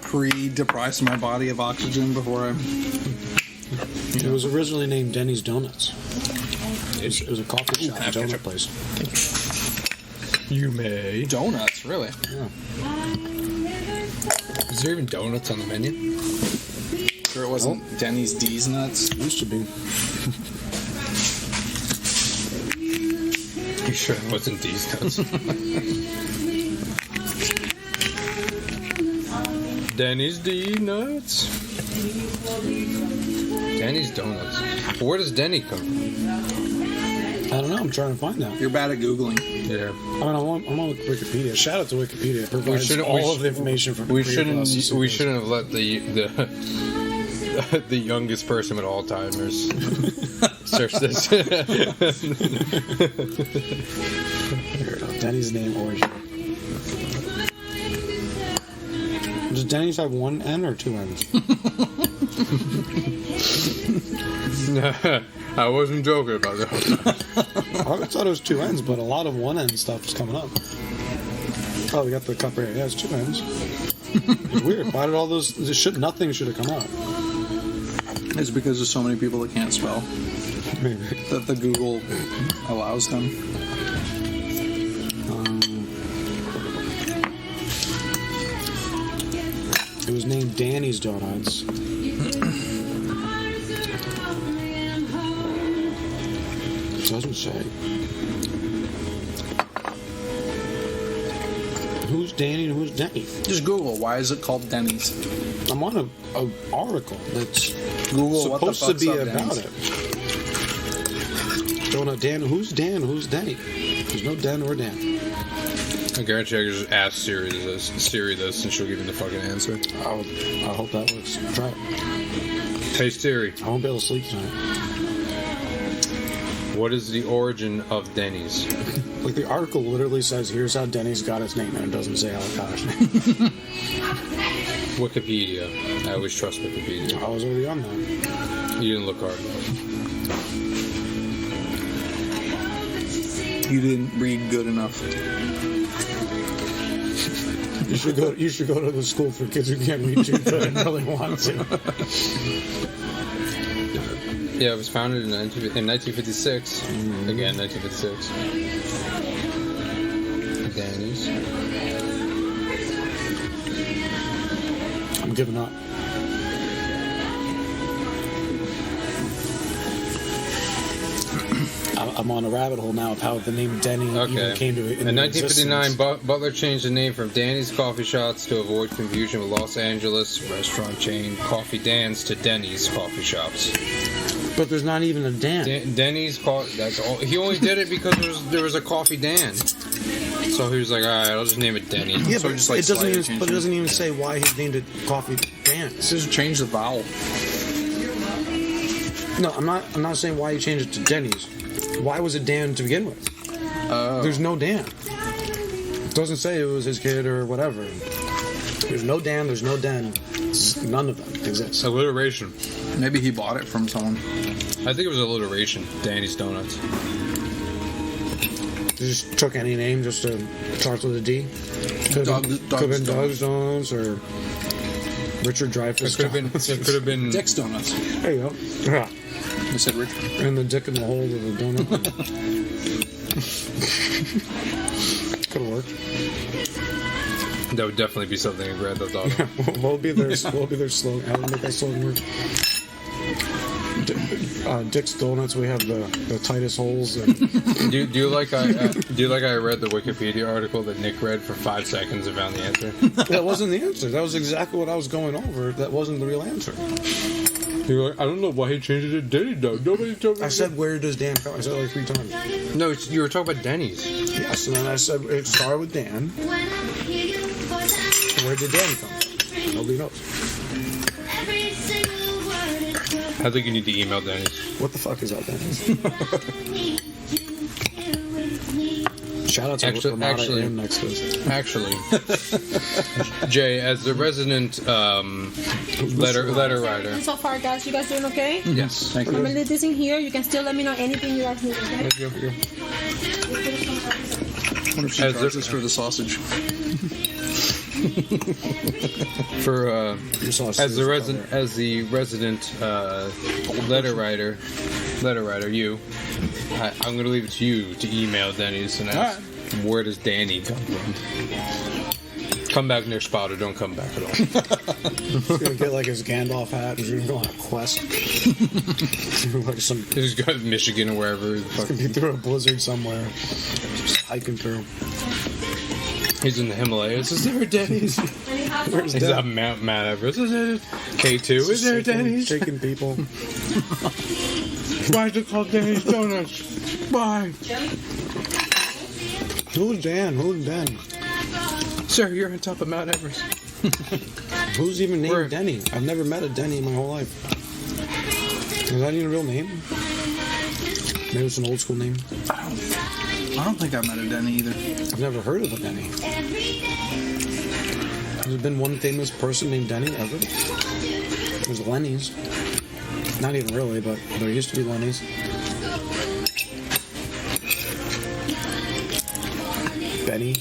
[SPEAKER 2] pre-deprives my body of oxygen before I.
[SPEAKER 4] It was originally named Denny's Donuts. It was a coffee shop, donut place.
[SPEAKER 1] You may.
[SPEAKER 2] Donuts, really?
[SPEAKER 4] Yeah.
[SPEAKER 1] Is there even donuts on the menu?
[SPEAKER 2] Sure, it wasn't Denny's D's nuts.
[SPEAKER 4] Used to be.
[SPEAKER 1] You sure it wasn't these nuts? Denny's D nuts. Denny's donuts. Where does Denny come from?
[SPEAKER 4] I don't know. I'm trying to find that.
[SPEAKER 2] You're bad at Googling.
[SPEAKER 1] Yeah.
[SPEAKER 4] I mean, I'm on Wikipedia. Shout out to Wikipedia. It provides
[SPEAKER 1] shouldn't-
[SPEAKER 4] all of the information from
[SPEAKER 1] We
[SPEAKER 4] creative
[SPEAKER 1] shouldn't
[SPEAKER 4] processes.
[SPEAKER 1] have let the youngest person with Alzheimer's search this.
[SPEAKER 4] Denny's name origin. Does Denny's have one N or two N's?
[SPEAKER 1] I wasn't joking about that.
[SPEAKER 4] I always thought it was two N's, but a lot of one N stuff is coming up. Oh, we got the cup right here. Yeah, it's two N's. It's weird. Why did all those? Nothing should have come out.
[SPEAKER 2] It's because there's so many people that can't spell
[SPEAKER 4] Maybe.
[SPEAKER 2] that the Google allows them.
[SPEAKER 4] It was named Danny's Donuts. It doesn't say. Who's Danny and who's Denny?
[SPEAKER 2] Just Google, why is it called Denny's?
[SPEAKER 4] I'm on a article that's
[SPEAKER 2] Google what the
[SPEAKER 4] supposed to
[SPEAKER 2] fuck's
[SPEAKER 4] be
[SPEAKER 2] up,
[SPEAKER 4] about
[SPEAKER 2] Denny's?
[SPEAKER 4] it. Donut Dan. Who's Dan? Who's Denny? There's no Dan or Dan.
[SPEAKER 1] I guarantee I could just ask Siri this, and she'll give me the fucking answer.
[SPEAKER 4] I hope that works. Try it.
[SPEAKER 1] Hey Siri,
[SPEAKER 4] I won't be able to sleep tonight.
[SPEAKER 1] what is the origin of Denny's?
[SPEAKER 4] Like the article literally says, "Here's how Denny's got its name," and it doesn't say how it got its name.
[SPEAKER 1] Wikipedia. I always trust Wikipedia.
[SPEAKER 4] I was already on that.
[SPEAKER 1] You didn't look hard enough.
[SPEAKER 2] You didn't read good enough.
[SPEAKER 4] You should go to the school for kids who can't read too good and really want to.
[SPEAKER 1] Yeah, it was founded in 1956. Again, 1956. Denny's.
[SPEAKER 4] I'm giving up. I'm on a rabbit hole now of how the name Denny even came to it.
[SPEAKER 1] In 1959, Butler changed the name from Danny's Coffee Shops to avoid confusion with Los Angeles restaurant chain Coffee Dan's to Denny's Coffee Shops.
[SPEAKER 4] But there's not even a Dan.
[SPEAKER 1] Denny's that's all. He only did it because there was a Coffee Dan. So he was like, all right, I'll just name it Denny.
[SPEAKER 4] Yeah,
[SPEAKER 2] So
[SPEAKER 4] but
[SPEAKER 2] just, like,
[SPEAKER 4] it doesn't
[SPEAKER 2] slightly
[SPEAKER 4] even.
[SPEAKER 2] change
[SPEAKER 4] But it
[SPEAKER 2] it.
[SPEAKER 4] doesn't even say why he named it Coffee Dan's.
[SPEAKER 2] Just change the vowel.
[SPEAKER 4] No, I'm not saying why he changed it to Denny's. Why was it Dan to begin with? There's no Dan. It doesn't say it was his kid or whatever. There's no Dan. There's no Den. None of them exist.
[SPEAKER 1] Alliteration.
[SPEAKER 2] Maybe he bought it from someone.
[SPEAKER 1] I think it was alliteration. Danny's Donuts.
[SPEAKER 4] You just took any name just to start with a D. Could have been Doug's Donuts or Richard Dreyfuss.
[SPEAKER 1] It could have been.
[SPEAKER 2] Dick's Donuts.
[SPEAKER 4] There you go. Yeah.
[SPEAKER 2] I said Richard.
[SPEAKER 4] And the dick in the hole of the donut. Could have worked.
[SPEAKER 1] That would definitely be something a Grand Theft Auto.
[SPEAKER 4] What will be their slogan? How do we make that slogan work? Dick's Donuts. We have the tightest holes. And
[SPEAKER 1] do you like I read the Wikipedia article that Nick read for 5 seconds and found the answer?
[SPEAKER 4] that wasn't the answer. That was exactly what I was going over. That wasn't the real answer.
[SPEAKER 1] You're like, I don't know why he changed it to Denny though. Nobody told me.
[SPEAKER 4] I said, where does Dan come? I said it like 3 times.
[SPEAKER 1] No, you were talking about Denny's.
[SPEAKER 4] Yes, and then I said it started with Dan. Where did Dan come from? Nobody knows.
[SPEAKER 1] I think you need to email Denny's.
[SPEAKER 4] What the fuck is that, Denny's? Shout out to
[SPEAKER 1] Actually,
[SPEAKER 4] and next to us.
[SPEAKER 1] Actually, Jay, as the resident letter writer.
[SPEAKER 3] So far, guys, you guys doing okay?
[SPEAKER 1] Yes.
[SPEAKER 2] Thank
[SPEAKER 3] I'm
[SPEAKER 2] you.
[SPEAKER 3] gonna leave this in here. You can still let me know anything you guys need, okay?
[SPEAKER 1] Thank you.
[SPEAKER 2] I wonder if she
[SPEAKER 1] As
[SPEAKER 2] charges
[SPEAKER 1] the-
[SPEAKER 2] for the sausage.
[SPEAKER 1] For as the resident letter writer, you, I'm going to leave it to you to email Denny's and ask where does Danny come from. Come back near Spot or don't come back at all.
[SPEAKER 4] He's gonna get like his Gandalf hat. He's gonna go on a quest. Like some.
[SPEAKER 1] He's got Michigan or wherever. The fuck.
[SPEAKER 4] He's gonna be through a blizzard somewhere, just hiking through.
[SPEAKER 1] He's in the Himalayas. Is there a Denny's?
[SPEAKER 4] Where's
[SPEAKER 1] He's
[SPEAKER 4] that?
[SPEAKER 1] up Mount Everest. Is it K2? Is there a Denny's?
[SPEAKER 4] Shaking people.
[SPEAKER 1] Why is it called Denny's Donuts?
[SPEAKER 2] Bye.
[SPEAKER 4] Who's Dan? Who's Dan?
[SPEAKER 1] Sir, you're on top of Mount Everest.
[SPEAKER 4] Who's even named
[SPEAKER 1] Where?
[SPEAKER 4] Denny? I've never met a Denny in my whole life. Is that even a real name? Maybe it's an old school name.
[SPEAKER 2] I don't think I met a Denny either.
[SPEAKER 4] I've never heard of a Denny. Has there been one famous person named Denny ever? There's Lenny's. Not even really, but there used to be Lenny's. Benny.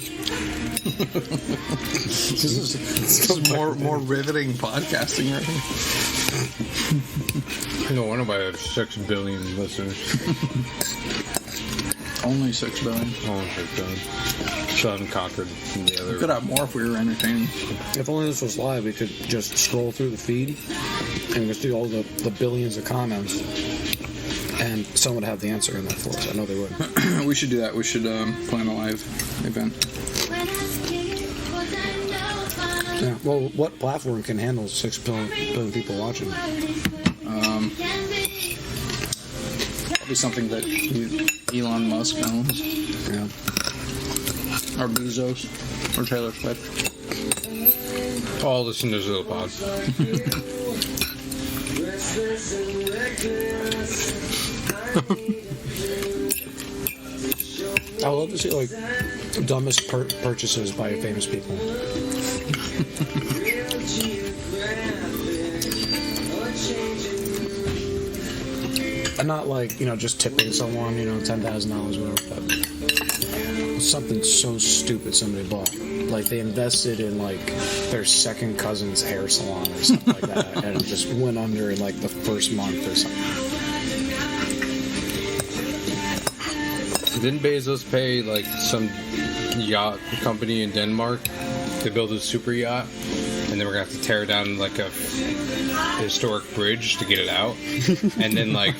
[SPEAKER 4] This is
[SPEAKER 2] more riveting podcasting, right?
[SPEAKER 1] No wonder why I have 6 billion listeners.
[SPEAKER 2] Only 6 billion.
[SPEAKER 1] Only 6 billion. So I haven't conquered the other.
[SPEAKER 2] We could have more if we were entertaining.
[SPEAKER 4] If only this was live, we could just scroll through the feed and just do all the billions of comments, and someone would have the answer in there for us. I know they would.
[SPEAKER 2] We should do that. We should plan a live event.
[SPEAKER 4] Yeah. Well, what platform can handle 6 billion people watching?
[SPEAKER 2] Probably something that Elon Musk owns.
[SPEAKER 4] Yeah.
[SPEAKER 2] Or Bezos. Or Taylor Swift.
[SPEAKER 1] All listeners of the pod.
[SPEAKER 4] I would love to see like dumbest purchases by famous people. And not like, just tipping someone, $10,000, whatever, but something so stupid somebody bought. Like they invested in like their second cousin's hair salon or something like that, and it just went under in like the first month or something.
[SPEAKER 1] Didn't Bezos pay like some yacht company in Denmark to build a super yacht, and then we're gonna have to tear down like a historic bridge to get it out, and then like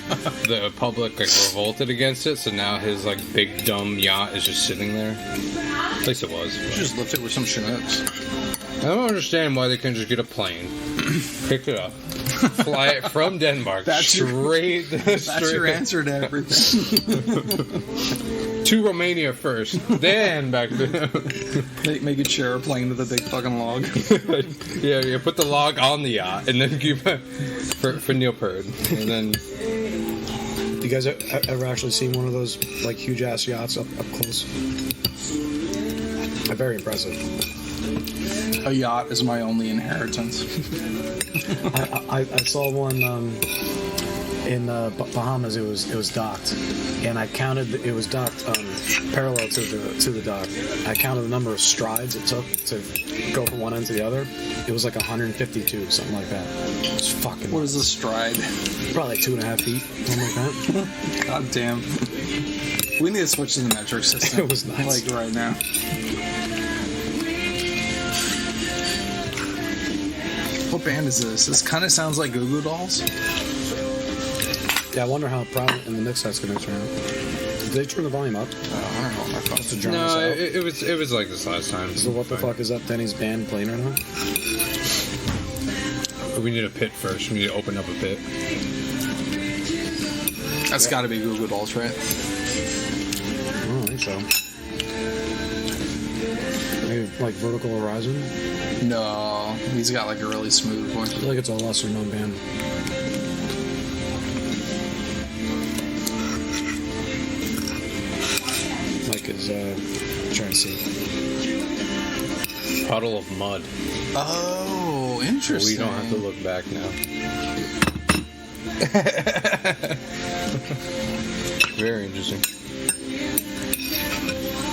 [SPEAKER 1] the public like revolted against it, so now his like big dumb yacht is just sitting there. At least it was.
[SPEAKER 2] Just left it with some Chinooks.
[SPEAKER 1] I don't understand why they couldn't just get a plane, pick it up, fly it from Denmark
[SPEAKER 2] That's your answer to everything.
[SPEAKER 1] to Romania first, then back to
[SPEAKER 2] Make it share a plane with a big fucking log.
[SPEAKER 1] yeah. Put the log on the yacht, and then keep for Neil Peart, and then.
[SPEAKER 4] You guys ever actually seen one of those like huge ass yachts up close? They're very impressive.
[SPEAKER 2] A yacht is my only inheritance.
[SPEAKER 4] I saw one in Bahamas. It was docked, and I counted. It was docked parallel to the dock. I counted the number of strides it took to go from one end to the other. It was like 152, something like that. It's fucking.
[SPEAKER 2] What is a stride?
[SPEAKER 4] Probably like 2.5 feet, something like that.
[SPEAKER 2] God damn. We need to switch to the metric system.
[SPEAKER 4] It was nuts.
[SPEAKER 2] Like right now. What band is this? This kind of sounds like Goo Goo Dolls.
[SPEAKER 4] Yeah, I wonder how prominent in the mix that's going to turn out. Did they turn the volume up?
[SPEAKER 2] I don't know. My phone.
[SPEAKER 4] To drown us
[SPEAKER 1] No,
[SPEAKER 4] out?
[SPEAKER 1] it was like this last time.
[SPEAKER 4] So what the fuck is up? Denny's band playing right now?
[SPEAKER 1] We need a pit first. We need to open up a pit.
[SPEAKER 2] That's got to be Goo Goo Dolls, right?
[SPEAKER 4] I don't think so. Maybe like Vertical Horizon?
[SPEAKER 2] No, he's got like a really smooth
[SPEAKER 4] I
[SPEAKER 2] voice.
[SPEAKER 4] feel like it's a lesser known band. Mike is trying to see.
[SPEAKER 1] Puddle of Mud.
[SPEAKER 2] Oh, interesting.
[SPEAKER 1] We don't have to look back now. Very interesting.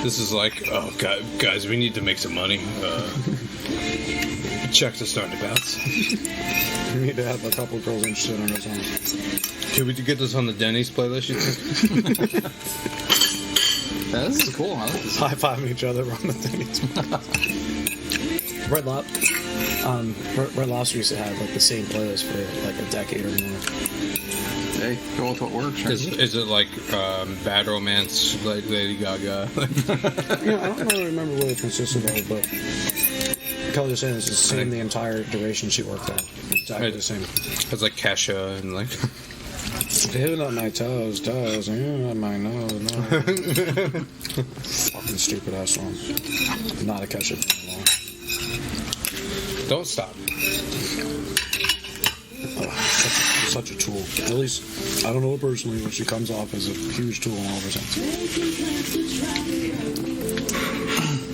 [SPEAKER 1] This is like, oh god, guys, we need to make some money. Checks are starting to bounce.
[SPEAKER 4] We need to have a couple girls interested in our songs.
[SPEAKER 1] Can we get this on the Denny's playlist, you think?
[SPEAKER 2] Yeah, this is cool. I like this.
[SPEAKER 4] High-fiving each other on the Denny's. Red Lobster used to have like the same playlist for like a decade or more.
[SPEAKER 2] Hey, go with what works. Right?
[SPEAKER 1] Is it like Bad Romance, like Lady Gaga?
[SPEAKER 4] I don't really remember what it consisted of, but Kelly was saying it's the same the entire duration she worked at. Exactly the same.
[SPEAKER 1] It's like Kesha and like.
[SPEAKER 4] Pivot on my toes, on my nose, no. Fucking stupid ass song. Not a catch it anymore.
[SPEAKER 1] Don't stop.
[SPEAKER 4] Such a tool. At least, I don't know her personally, but she comes off as a huge tool in all of her sense.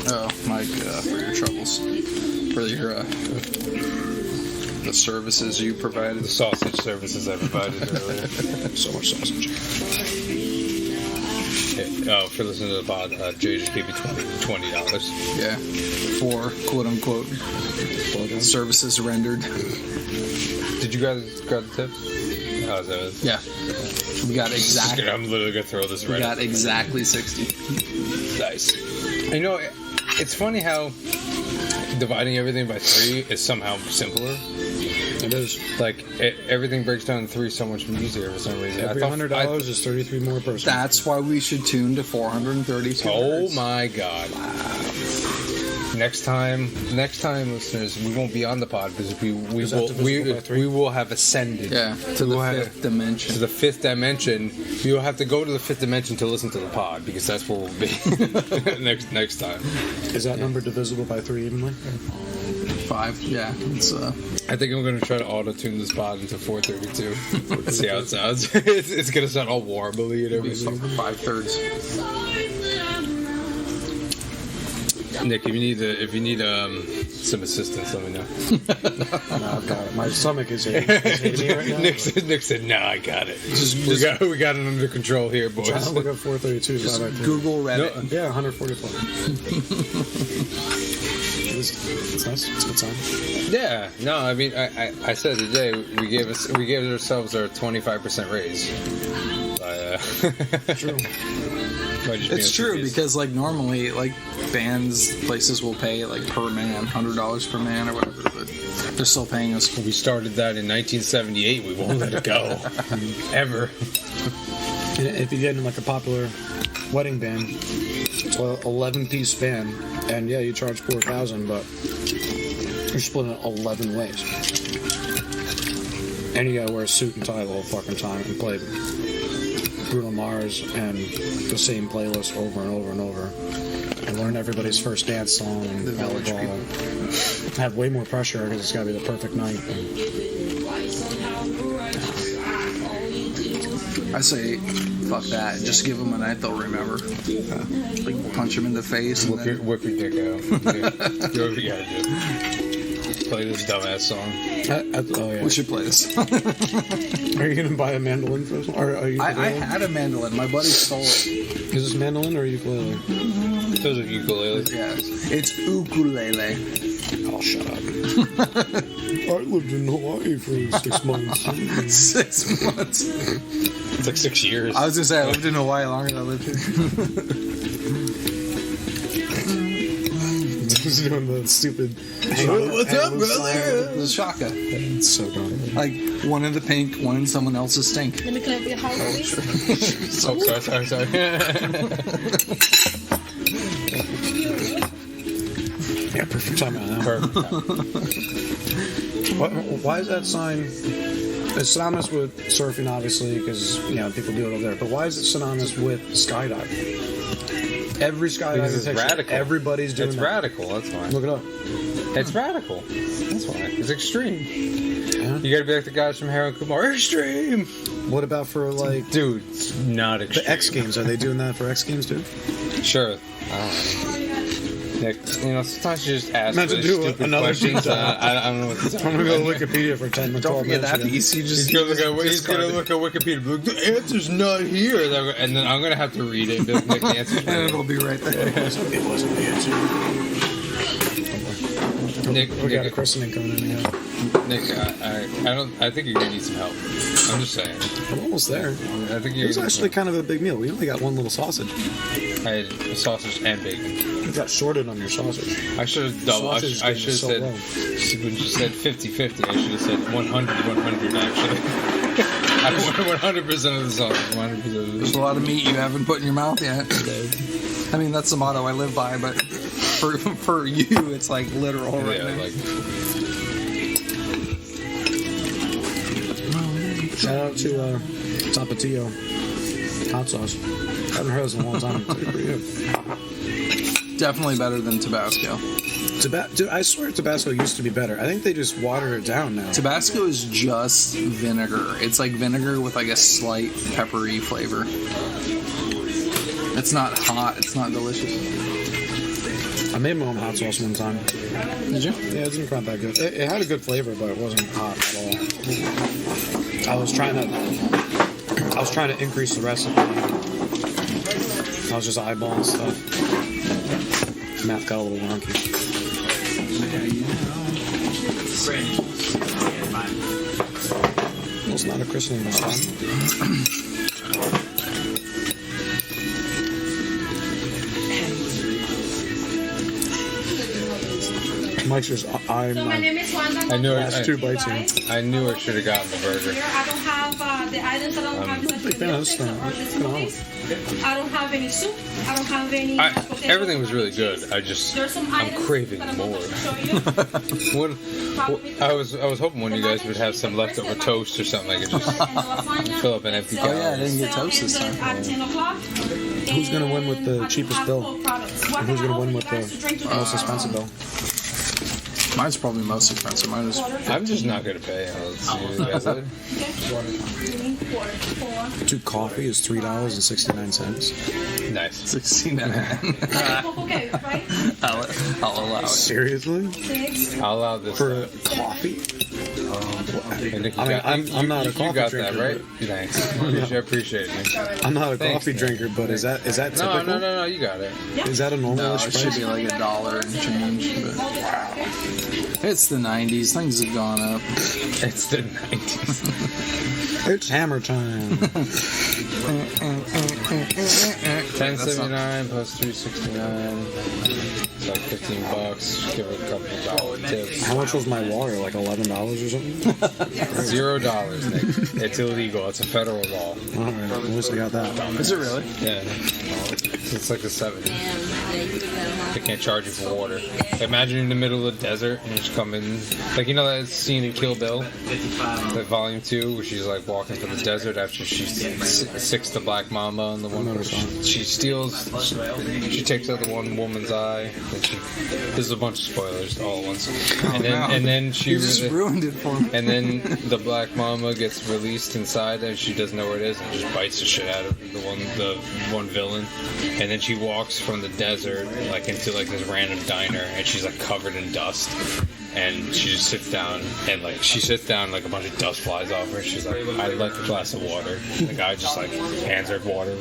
[SPEAKER 2] Oh, Mike, for your troubles. For your, the services you provided.
[SPEAKER 1] The sausage services I provided earlier.
[SPEAKER 4] So much sausage.
[SPEAKER 1] For listening to the pod, Jay just gave me $20.
[SPEAKER 2] Yeah. For quote-unquote services rendered.
[SPEAKER 1] Did you guys grab the tips? Oh, is that it?
[SPEAKER 2] Yeah. We got exactly.
[SPEAKER 1] I'm literally gonna throw this right.
[SPEAKER 2] We got exactly 60.
[SPEAKER 1] Nice. You know, it's funny how dividing everything by 3 is somehow simpler.
[SPEAKER 4] It is.
[SPEAKER 1] Like, everything breaks down to 3 so much easier for some reason.
[SPEAKER 4] Every $100 is 33 more per person.
[SPEAKER 2] That's why we should tune to 432.
[SPEAKER 1] Oh my god. Wow. Next time, listeners, we won't be on the pod because we will have ascended.
[SPEAKER 2] Yeah, to the 5th dimension.
[SPEAKER 1] To the 5th dimension. We will have to go to the 5th dimension to listen to the pod because that's where we'll be next time.
[SPEAKER 4] Is that number divisible by 3 evenly?
[SPEAKER 2] 5, yeah. It's
[SPEAKER 1] I think I'm going to try to auto-tune this pod into 432. See how it sounds. It's going to sound all warbly and everything.
[SPEAKER 2] 5/3.
[SPEAKER 1] Nick, if you need some assistance, let me know.
[SPEAKER 4] No, I've got it. My stomach is hitting me right now.
[SPEAKER 1] Nick said, "No, I got it. We got it under control here, boys."
[SPEAKER 4] Trying to look up 432.
[SPEAKER 2] Just Google Reddit.
[SPEAKER 4] No, yeah, 144. It's nice. It's a good sign.
[SPEAKER 1] Yeah. No, I mean, I said today we gave ourselves our 25% raise.
[SPEAKER 4] True.
[SPEAKER 2] It's true because like normally like bands places will pay like per man $100 per man or whatever, but they're still paying us.
[SPEAKER 1] We started that in 1978. We won't let it go ever.
[SPEAKER 4] And if you get in like a popular wedding band, it's an 11-piece band, and yeah, you charge $4,000, but you're splitting it 11 ways, and you gotta wear a suit and tie the whole fucking time and play Bruno Mars and the same playlist over and over and over, and learn everybody's first dance song and
[SPEAKER 2] the village people
[SPEAKER 4] have way more pressure because it's gotta be the perfect night.
[SPEAKER 2] I say, fuck that. Just give them a night they'll remember. Like punch them in the face. And
[SPEAKER 1] Whip your dick out. Do whatever you gotta do. Play this dumbass song.
[SPEAKER 4] Oh yeah.
[SPEAKER 2] We should play this.
[SPEAKER 4] Are you gonna buy a mandolin for this one? Or are you?
[SPEAKER 2] I had a mandolin. My buddy stole it.
[SPEAKER 4] Is this mandolin or ukulele?
[SPEAKER 1] Those are ukulele.
[SPEAKER 2] Yeah, it's ukulele.
[SPEAKER 4] Oh, shut up. I lived in Hawaii for 6 months.
[SPEAKER 2] 6 months.
[SPEAKER 1] It's like 6 years.
[SPEAKER 2] I was gonna say I lived in Hawaii longer than I lived here.
[SPEAKER 4] Just doing the stupid.
[SPEAKER 2] What's up, brother? The shaka.
[SPEAKER 4] It's so dumb.
[SPEAKER 2] Like one in the pink, one in someone else's stink.
[SPEAKER 3] Let me connect your house, please.
[SPEAKER 1] Oh, sorry.
[SPEAKER 4] Yeah, perfect time on that. Why is that sign? It's synonymous with surfing, obviously, because people do it over there. But why is it synonymous with skydiving? Every skydiving
[SPEAKER 1] it's
[SPEAKER 4] picture,
[SPEAKER 1] radical.
[SPEAKER 4] everybody's doing
[SPEAKER 1] It's
[SPEAKER 4] that.
[SPEAKER 1] radical. That's why.
[SPEAKER 4] Look it up.
[SPEAKER 1] It's radical. That's why. It's extreme.
[SPEAKER 4] Yeah.
[SPEAKER 1] You gotta be like the guys from Harold Kumar. Extreme.
[SPEAKER 4] What about for like
[SPEAKER 1] Dude, it's not extreme.
[SPEAKER 4] the X Games? Are they doing that for X Games too?
[SPEAKER 1] Sure. I don't know. Nick, sometimes you just ask
[SPEAKER 4] Meant to
[SPEAKER 1] really
[SPEAKER 4] do
[SPEAKER 1] stupid
[SPEAKER 4] another
[SPEAKER 1] questions.
[SPEAKER 4] deep
[SPEAKER 1] I don't know what to tell
[SPEAKER 4] I'm gonna go to Wikipedia for 10 or 12
[SPEAKER 2] Don't forget
[SPEAKER 4] minutes.
[SPEAKER 2] that piece. You just
[SPEAKER 1] He's gonna look at Wikipedia. Be like, the answer's not here, and then I'm gonna have to read it. And make the answer.
[SPEAKER 2] and it'll be right there.
[SPEAKER 4] It wasn't the answer.
[SPEAKER 1] Nick,
[SPEAKER 4] We got a christening coming in here.
[SPEAKER 1] Nick, I think you're gonna need some help. I'm just saying.
[SPEAKER 4] I'm almost there.
[SPEAKER 1] I think
[SPEAKER 4] It
[SPEAKER 1] you're.
[SPEAKER 4] was actually kind of a big meal. We only got one little sausage.
[SPEAKER 1] I had sausage and bacon.
[SPEAKER 4] You got shorted on your sausage.
[SPEAKER 1] I should have double. I
[SPEAKER 4] Sausage
[SPEAKER 1] should have
[SPEAKER 4] so
[SPEAKER 1] said
[SPEAKER 4] low.
[SPEAKER 1] when you said 50-50. I should have said 100 actually. I want 100% of the sausage. 100% of the
[SPEAKER 2] There's a lot of meat you haven't put in your mouth yet. I mean, that's the motto I live by, but for you, it's like literal right now.
[SPEAKER 1] like
[SPEAKER 4] Shout out to Tapatio hot sauce. I haven't heard this in a long time. It's pretty good.
[SPEAKER 2] Definitely better than Tabasco.
[SPEAKER 4] Dude, I swear Tabasco used to be better. I think they just watered it down now.
[SPEAKER 2] Tabasco is just vinegar. It's like vinegar with like a slight peppery flavor. It's not hot. It's not delicious.
[SPEAKER 4] I made my own hot sauce one time.
[SPEAKER 2] Did you?
[SPEAKER 4] Yeah, it didn't come out that good. It had a good flavor, but it wasn't hot at all. I was trying to increase the recipe. I was just eyeballing stuff. Math got a little wonky. Well, it's not a christening this time. Mike's just
[SPEAKER 3] My name is Wanda.
[SPEAKER 1] I knew
[SPEAKER 4] last two bites here.
[SPEAKER 1] I knew I should have gotten the burger.
[SPEAKER 3] I don't have the items that I don't have is like the milkshakes or the smoothies. I don't have any soup. I don't have any.
[SPEAKER 1] Everything was really good. I'm craving more. I was hoping one of you guys would have some leftover toast or something. I could just fill up an empty
[SPEAKER 2] Oh yeah, I
[SPEAKER 1] calorie.
[SPEAKER 2] didn't get toast this time.
[SPEAKER 3] At 10 o'clock.
[SPEAKER 4] Who's gonna win with the cheapest bill? And who's gonna win with the most expensive bill?
[SPEAKER 2] Mine's probably most expensive. Mine is.
[SPEAKER 1] I'm just not gonna pay. Let's see what you guys did.
[SPEAKER 4] 2 coffee is $3.69.
[SPEAKER 1] Nice.
[SPEAKER 2] 69.
[SPEAKER 3] Okay, right?
[SPEAKER 2] I'll allow it.
[SPEAKER 4] Seriously?
[SPEAKER 1] I'll allow this.
[SPEAKER 4] For a coffee? I'm not a coffee
[SPEAKER 1] You got
[SPEAKER 4] drinker.
[SPEAKER 1] that, right? Thanks. I appreciate it.
[SPEAKER 4] I'm not a
[SPEAKER 1] Thanks,
[SPEAKER 4] coffee
[SPEAKER 1] man.
[SPEAKER 4] drinker, but is that typical?
[SPEAKER 1] No, you got it.
[SPEAKER 4] Is that a
[SPEAKER 2] No,
[SPEAKER 4] normal
[SPEAKER 2] it should
[SPEAKER 4] price?
[SPEAKER 2] be like $1 and change. But it's the 90s. Things have gone up.
[SPEAKER 1] It's the 90s.
[SPEAKER 4] It's hammer time.
[SPEAKER 1] $10.79 plus $3.69. It's like $15. Give it a couple dollar tips.
[SPEAKER 4] How much was my water? Like $11 or something?
[SPEAKER 1] $0, Nick. It's illegal. It's a federal law.
[SPEAKER 4] All right, at least I got that.
[SPEAKER 2] Is it really?
[SPEAKER 1] Yeah. It's like the 70s. They can't charge you for water. Imagine in the middle of the desert and you just come in. Like, you know that scene in Kill Bill? The volume 2 where she's like walking through the desert after she sicks the black mamba on the one. She steals. She takes out the one woman's eye. And there's a bunch of spoilers all at once. And then she
[SPEAKER 2] You just ruined it for me.
[SPEAKER 1] and then the black mama gets released inside and she doesn't know where it is and just bites the shit out of the one villain. And then she walks from the desert like into like this random diner and she's like covered in dust. And she just sits down and like a bunch of dust flies off her. She's like, I'd like a glass of water. And the guy just like hands her water.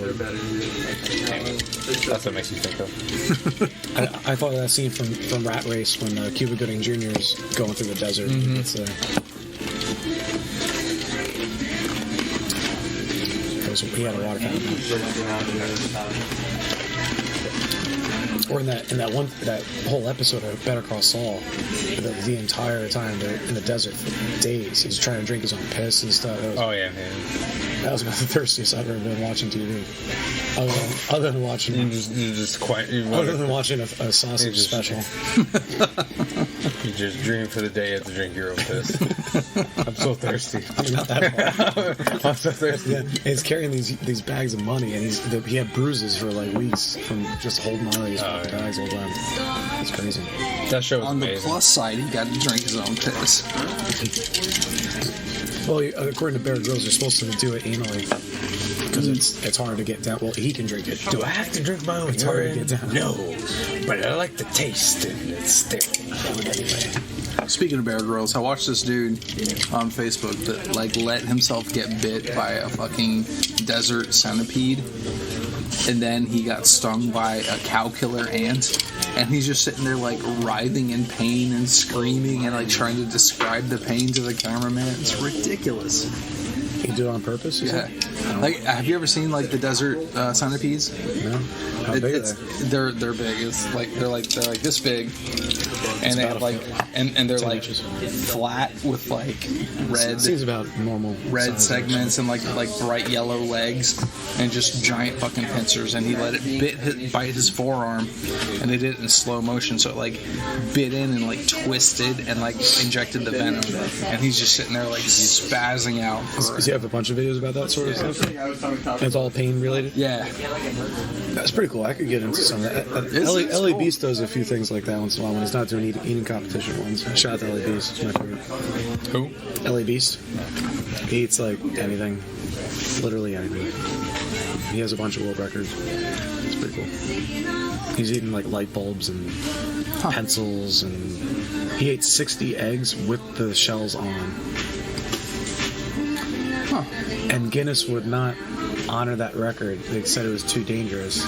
[SPEAKER 1] Anyway, that's what makes me think of.
[SPEAKER 4] I thought of that scene from Rat Race when Cuba Gooding Jr. is going through the desert. It's, he had a water fountain. Or in that whole episode of Better Call Saul, the entire time they're in the desert for days. He's trying to drink his own piss and stuff.
[SPEAKER 1] Oh yeah, man.
[SPEAKER 4] That was about the thirstiest I've ever been watching TV. Other than watching, other than watching a sausage special.
[SPEAKER 1] You just dream for the day you have to drink your own piss. I'm so thirsty.
[SPEAKER 4] I'm not that far.
[SPEAKER 1] I'm so thirsty.
[SPEAKER 4] Yeah, and he's carrying these bags of money, and he had bruises for like weeks from just holding on to these bags all the time. It's crazy.
[SPEAKER 1] That show was
[SPEAKER 2] On the
[SPEAKER 1] amazing.
[SPEAKER 2] plus side, he got to drink his own piss.
[SPEAKER 4] Well, according to Bear Grylls, you're supposed to do it anally because it's hard to get down. Well, he can drink it.
[SPEAKER 1] Do I have to drink my own
[SPEAKER 4] It's hard to get down.
[SPEAKER 1] No, but I like the taste and it's still.
[SPEAKER 4] Anyway.
[SPEAKER 2] Speaking of Bear Grylls, I watched this dude on Facebook that like let himself get bit by a fucking desert centipede, and then he got stung by a cow killer ant, and he's just sitting there like writhing in pain and screaming and like trying to describe the pain to the cameraman. It's ridiculous.
[SPEAKER 4] He do it on purpose?
[SPEAKER 2] Yeah. Like, have you ever seen like the desert centipedes?
[SPEAKER 4] No. How big are they?
[SPEAKER 2] They're big. It's like they're like this big, and they have like and they're
[SPEAKER 4] 10
[SPEAKER 2] like
[SPEAKER 4] inches.
[SPEAKER 2] flat with like red
[SPEAKER 4] It seems about normal.
[SPEAKER 2] red
[SPEAKER 4] size,
[SPEAKER 2] segments and like bright yellow legs and just giant fucking pincers, and he let it bite his forearm, and they did it in slow motion, so it like bit in and like twisted and like injected the venom, and he's just sitting there like spazzing out.
[SPEAKER 4] Does he have a bunch of videos about that sort of stuff? It's all pain related?
[SPEAKER 2] Yeah.
[SPEAKER 4] That's pretty cool. I could get into some of that.
[SPEAKER 2] It's
[SPEAKER 4] LA
[SPEAKER 2] cool.
[SPEAKER 4] Beast does a few things like that once in a while when he's not doing eating competition ones. Shout out to LA Beast. It's my favorite.
[SPEAKER 1] Who?
[SPEAKER 4] LA Beast. He eats like anything. Literally anything. He has a bunch of world records. It's pretty cool. He's eating like light bulbs and pencils, and he ate 60 eggs with the shells on. And Guinness would not honor that record. They said it was too dangerous.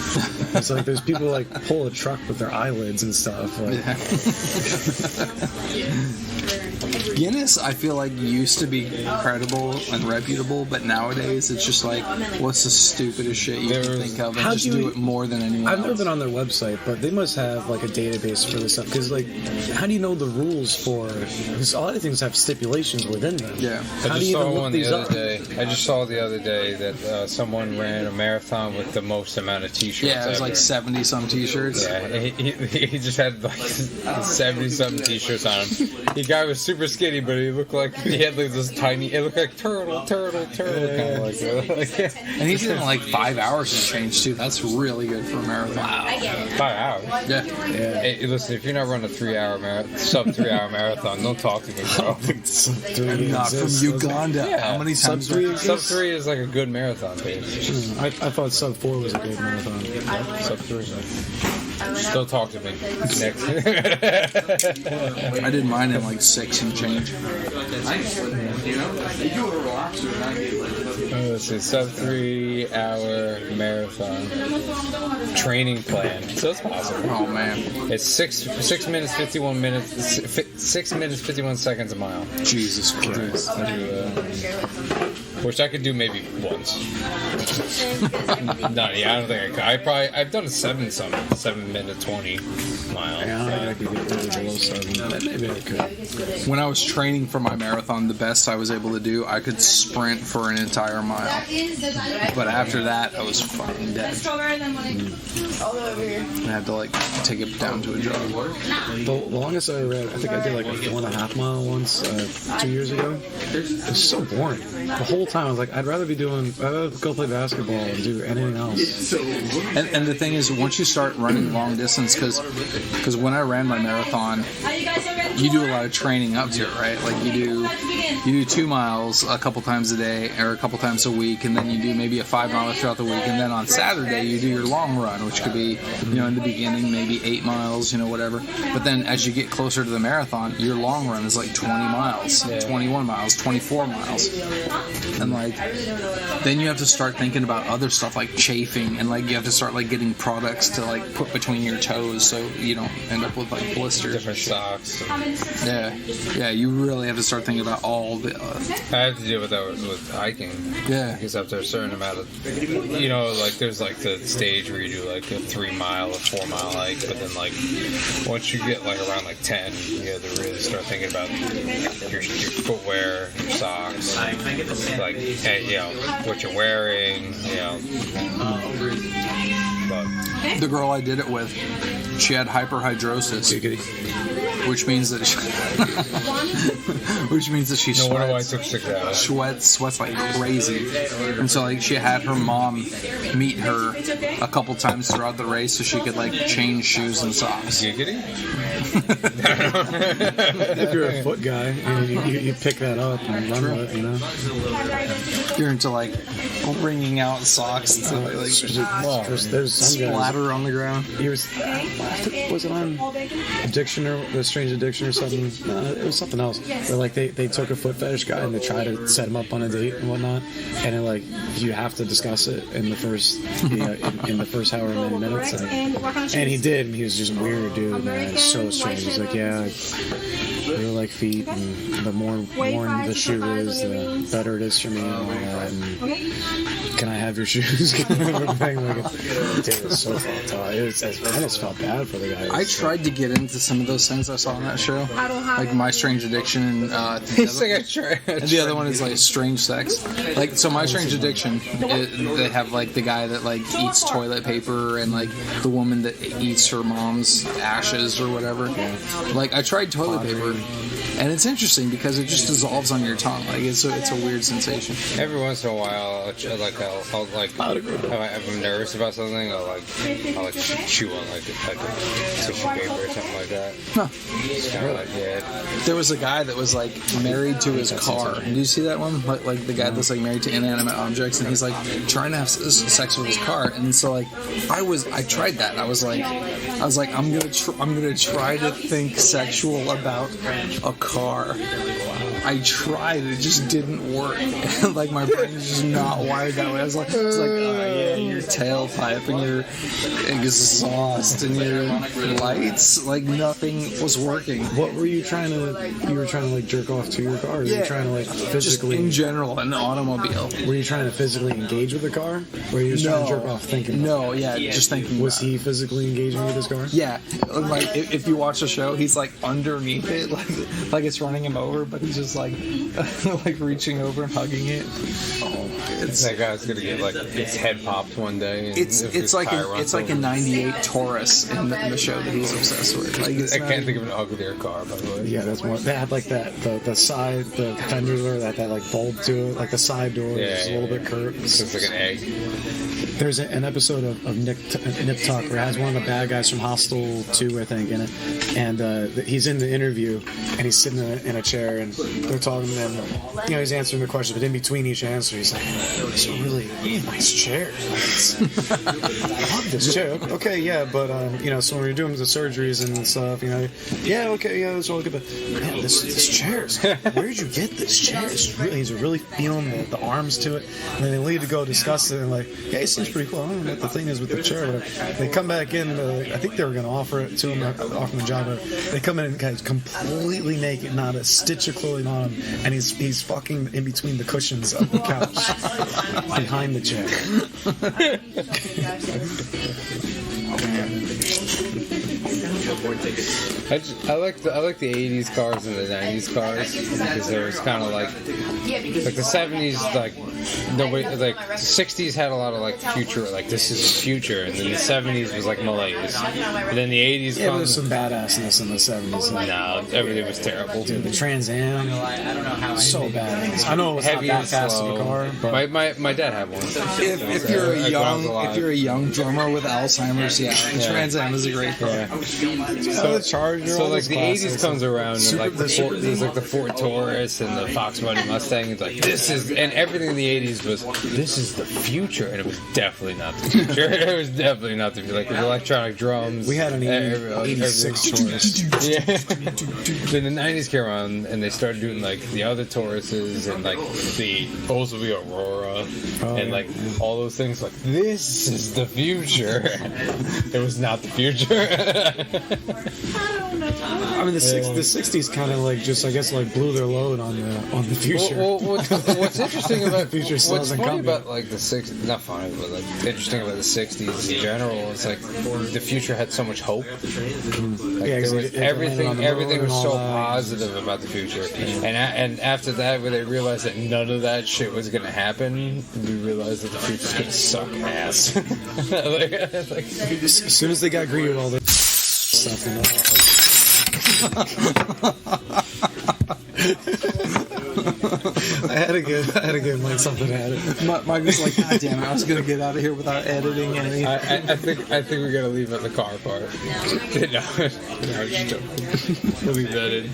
[SPEAKER 4] It's like there's people like pull a truck with their eyelids and stuff. Like,
[SPEAKER 2] Guinness, I feel like used to be credible and reputable, but nowadays it's just like, what's the stupidest shit you can think of, and
[SPEAKER 4] How
[SPEAKER 2] just
[SPEAKER 4] do you-
[SPEAKER 2] do it more than anyone
[SPEAKER 4] I've
[SPEAKER 2] else.
[SPEAKER 4] never been on their website, but they must have like a database for this stuff. Because like, how do you know the rules for? Because a lot of things have stipulations within them.
[SPEAKER 2] Yeah.
[SPEAKER 1] I
[SPEAKER 4] How do
[SPEAKER 1] just
[SPEAKER 4] you
[SPEAKER 1] saw
[SPEAKER 4] even look
[SPEAKER 1] one the
[SPEAKER 4] these
[SPEAKER 1] other
[SPEAKER 4] up?
[SPEAKER 1] day. I just saw the other day that someone ran a marathon with the most amount of T-shirts.
[SPEAKER 2] Yeah, it was
[SPEAKER 1] ever.
[SPEAKER 2] like 70 some t-shirts.
[SPEAKER 1] Yeah, he just had like 70-something T-shirts on him. The guy was super skinny, but he looked like he had like this tiny. It looked like turtle, kind of like that.
[SPEAKER 2] And he's in like 5 hours and change too. That's really good for a marathon. Wow.
[SPEAKER 1] 5 hours.
[SPEAKER 2] Yeah.
[SPEAKER 1] Hey, listen, if you're not running a 3-hour sub 3-hour marathon, don't talk to me, bro.
[SPEAKER 2] I'm not from Uganda.
[SPEAKER 1] Yeah.
[SPEAKER 2] How many
[SPEAKER 4] Sub
[SPEAKER 2] times?
[SPEAKER 4] 3
[SPEAKER 1] Sub 3 is like a good marathon pace.
[SPEAKER 4] I thought sub 4 was a good marathon.
[SPEAKER 1] Sub 3. Still talk to me. Next.
[SPEAKER 2] I did mine in like 6 and change.
[SPEAKER 1] Let's see, sub 3-hour marathon training plan. So it's possible.
[SPEAKER 2] Oh man.
[SPEAKER 1] It's 6 minutes 51 minutes 6 minutes 51 seconds a mile.
[SPEAKER 2] Jesus Christ.
[SPEAKER 1] Which I could do maybe once. No, yeah, I don't think I could. I've done a 7 minute 20 mile.
[SPEAKER 4] Yeah, I don't think I could get really below 7. Maybe I could.
[SPEAKER 2] When I was training for my marathon, the best I was able to do, I could sprint for an entire mile. But after that, I was fucking dead. I had to like take it down to a jog.
[SPEAKER 4] The longest I read, I think I did like a 4.5 mile once 2 years ago. It was so boring. The whole time I was like, I'd rather go play basketball and do anything else.
[SPEAKER 2] And the thing is, once you start running long distance, because when I ran my marathon, you do a lot of training up to it, right? Like you do 2 miles a couple times a day or a couple times a week, and then you do maybe a 5 mile throughout the week, and then on Saturday you do your long run, which could be, in the beginning maybe 8 miles, whatever. But then as you get closer to the marathon, your long run is like 20 miles, 21 miles, 24 miles, and like then you have to start thinking about other stuff like chafing, and like you have to start like getting products to like put between your toes so you don't end up with like blisters.
[SPEAKER 1] Different socks.
[SPEAKER 2] Yeah, you really have to start thinking about all the.
[SPEAKER 1] I have to deal with that with hiking.
[SPEAKER 2] Yeah.
[SPEAKER 1] Because after a certain amount of, like there's like the stage where you do like a 3 mile or 4 mile hike, but then like once you get like around like 10, you have to really start thinking about your footwear, your socks, like hey, what you're wearing, But
[SPEAKER 2] The girl I did it with, she had hyperhidrosis, which means that she
[SPEAKER 1] no wonder why I
[SPEAKER 2] sweats.
[SPEAKER 1] took 6 hours.
[SPEAKER 2] Sweats like crazy, and so like she had her mom meet her a couple times throughout the race so she could like change shoes and socks.
[SPEAKER 1] Giggity?
[SPEAKER 4] If you're a foot guy, you pick that up and run with it,
[SPEAKER 2] You're into like bringing out socks to like
[SPEAKER 4] There's some guys.
[SPEAKER 2] splatter on the ground.
[SPEAKER 4] He was it on Addiction or The Strange Addiction or something? It was something else. Where like they took a foot fetish guy and they tried to set him up on a date and whatnot, and then like you have to discuss it in the first in the first however many minutes, and he did, and he was just weird, dude. Man, it's so strange. He's like, yeah, really like feet, and the more worn the shoe is, the better it is for me and all that. And can I have your shoes? Kind of a thing. Like, it was so fucked up. I almost felt bad for the guy.
[SPEAKER 2] I tried to get into some of those things I saw on that show, like My Strange Addiction, and the other one is like Strange Sex. Like, so My Strange Addiction, they have like the guy that like eats toilet paper, and like the woman that eats her mom's ashes or whatever. Like, I tried toilet paper, and it's interesting because it just dissolves on your tongue. Like, it's a weird sensation.
[SPEAKER 1] Every once in a while, I'll if I'm nervous about something, I'll chew on like a tissue paper or something like that.
[SPEAKER 2] Huh.
[SPEAKER 1] It's kind of like, yeah.
[SPEAKER 2] There was a guy that was like married to his car. Do you see that one? Like the guy that's like married to inanimate objects, and he's like trying to have sex with his car. And so like I tried that. I was like I'm gonna try to think sexual about a car. I tried, it just didn't work. Like, my brain's just not wired that way. I was like, oh yeah, your tailpipe and your exhaust and your lights, like nothing was working.
[SPEAKER 4] What were you trying to? You were trying to like jerk off to your car? Or were you trying to like physically?
[SPEAKER 2] Just in general, an automobile.
[SPEAKER 4] Were you trying to physically engage with the car? Or were you just trying to jerk off thinking?
[SPEAKER 2] Just thinking.
[SPEAKER 4] Was he physically engaging with his car?
[SPEAKER 2] Yeah, like if you watch the show, he's like underneath it, like it's running him over, but he's just like reaching over and hugging it.
[SPEAKER 1] That guy's gonna get like his head popped one day. And
[SPEAKER 2] it's like a '98 Taurus in the show that he's obsessed with. Like,
[SPEAKER 1] I can't think of an uglier car, by the way.
[SPEAKER 4] Yeah, that's more. They had like that the side, the fender door, that like bulb to it, like the side door is a little bit curved.
[SPEAKER 1] It's like an egg.
[SPEAKER 4] There's an episode of Nip Tuck where it has one of the bad guys from Hostel 2, I think, in it, and he's in the interview and he's sitting in a chair and they're talking to him. He's answering the question, but in between each answer, he's like, "It's a really nice chair. I love this chair. Okay, yeah, but so when you're doing the surgeries and stuff, that's all good. But man, this chair, where'd you get this chair? He's really feeling the arms to it, and then they leave to go discuss it and like, yeah, it seems pretty cool. I don't know what the thing is with the chair. Or whatever. They come back in. I think they were going to offer it to him, offer him a job. But they come in and guy's completely naked, not a stitch of clothing on him, and he's fucking in between the cushions of the couch behind the chair.
[SPEAKER 1] I like the 80s cars and the 90s cars because there was kind of like the 70s, like nobody, like the 60s had a lot of like future, like this is the future, and then the 70s was like malaise, and then the 80s
[SPEAKER 4] there was some badassness in the 70s.
[SPEAKER 1] No, everything was terrible.
[SPEAKER 4] Dude, the Trans Am, so badass. I know it was
[SPEAKER 1] heavy
[SPEAKER 4] not
[SPEAKER 1] and
[SPEAKER 4] that fast of a car, but
[SPEAKER 1] my dad had one.
[SPEAKER 2] If you're a young drummer with Alzheimer's, Trans Am is a great car.
[SPEAKER 1] So like the 80s comes around and like there's like the Ford Taurus and the Fox Money Mustang. It's like and everything in the 80s was this is the future, and it was definitely not the future. It was definitely not the future. Like with electronic drums.
[SPEAKER 4] We had an 86 Taurus.
[SPEAKER 1] Yeah. Then the 90s came around and they started doing like the other Tauruses and like the Oldsmobile Aurora and like all those things. Like this is the future. It was not the future.
[SPEAKER 4] I mean, the 60s kind of like just, I guess, like blew their load on the future.
[SPEAKER 1] Well, what's interesting about
[SPEAKER 4] future
[SPEAKER 1] what's funny about like the 60s, not funny, but like interesting about the 60s in general is like the future had so much hope. Like, everything was so positive about the future, and after that, when they realized that none of that shit was gonna happen, we realized that the future's gonna suck ass.
[SPEAKER 4] As soon as they got greedy with all this stuff and I had to give Mike something to edit.
[SPEAKER 2] Mike was like, God damn it, I was gonna get out of here without editing anything.
[SPEAKER 1] I think we're gonna leave at the car part. No, just joking. We'll leave that in.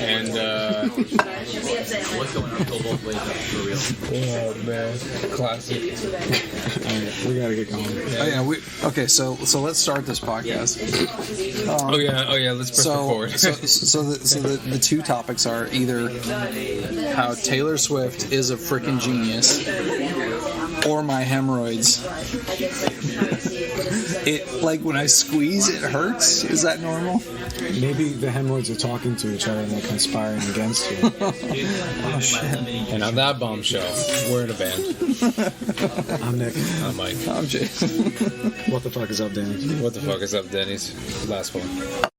[SPEAKER 1] And
[SPEAKER 5] what's going on? Go both ways for real.
[SPEAKER 1] Oh man, classic.
[SPEAKER 4] We gotta get going.
[SPEAKER 2] Okay, so let's start this podcast.
[SPEAKER 1] Oh yeah, let's press record.
[SPEAKER 2] So the two topics are either how Taylor Swift is a freaking genius or my hemorrhoids. It like when I squeeze, it hurts. Is that normal?
[SPEAKER 4] Maybe the hemorrhoids are talking to each other and they're conspiring against you.
[SPEAKER 2] Oh shit!
[SPEAKER 1] And on that bombshell, we're in a band.
[SPEAKER 4] I'm Nick.
[SPEAKER 1] I'm Mike.
[SPEAKER 2] I'm Jason.
[SPEAKER 4] What the fuck is up, Danny?
[SPEAKER 1] What the fuck is up, Denny's? Last one.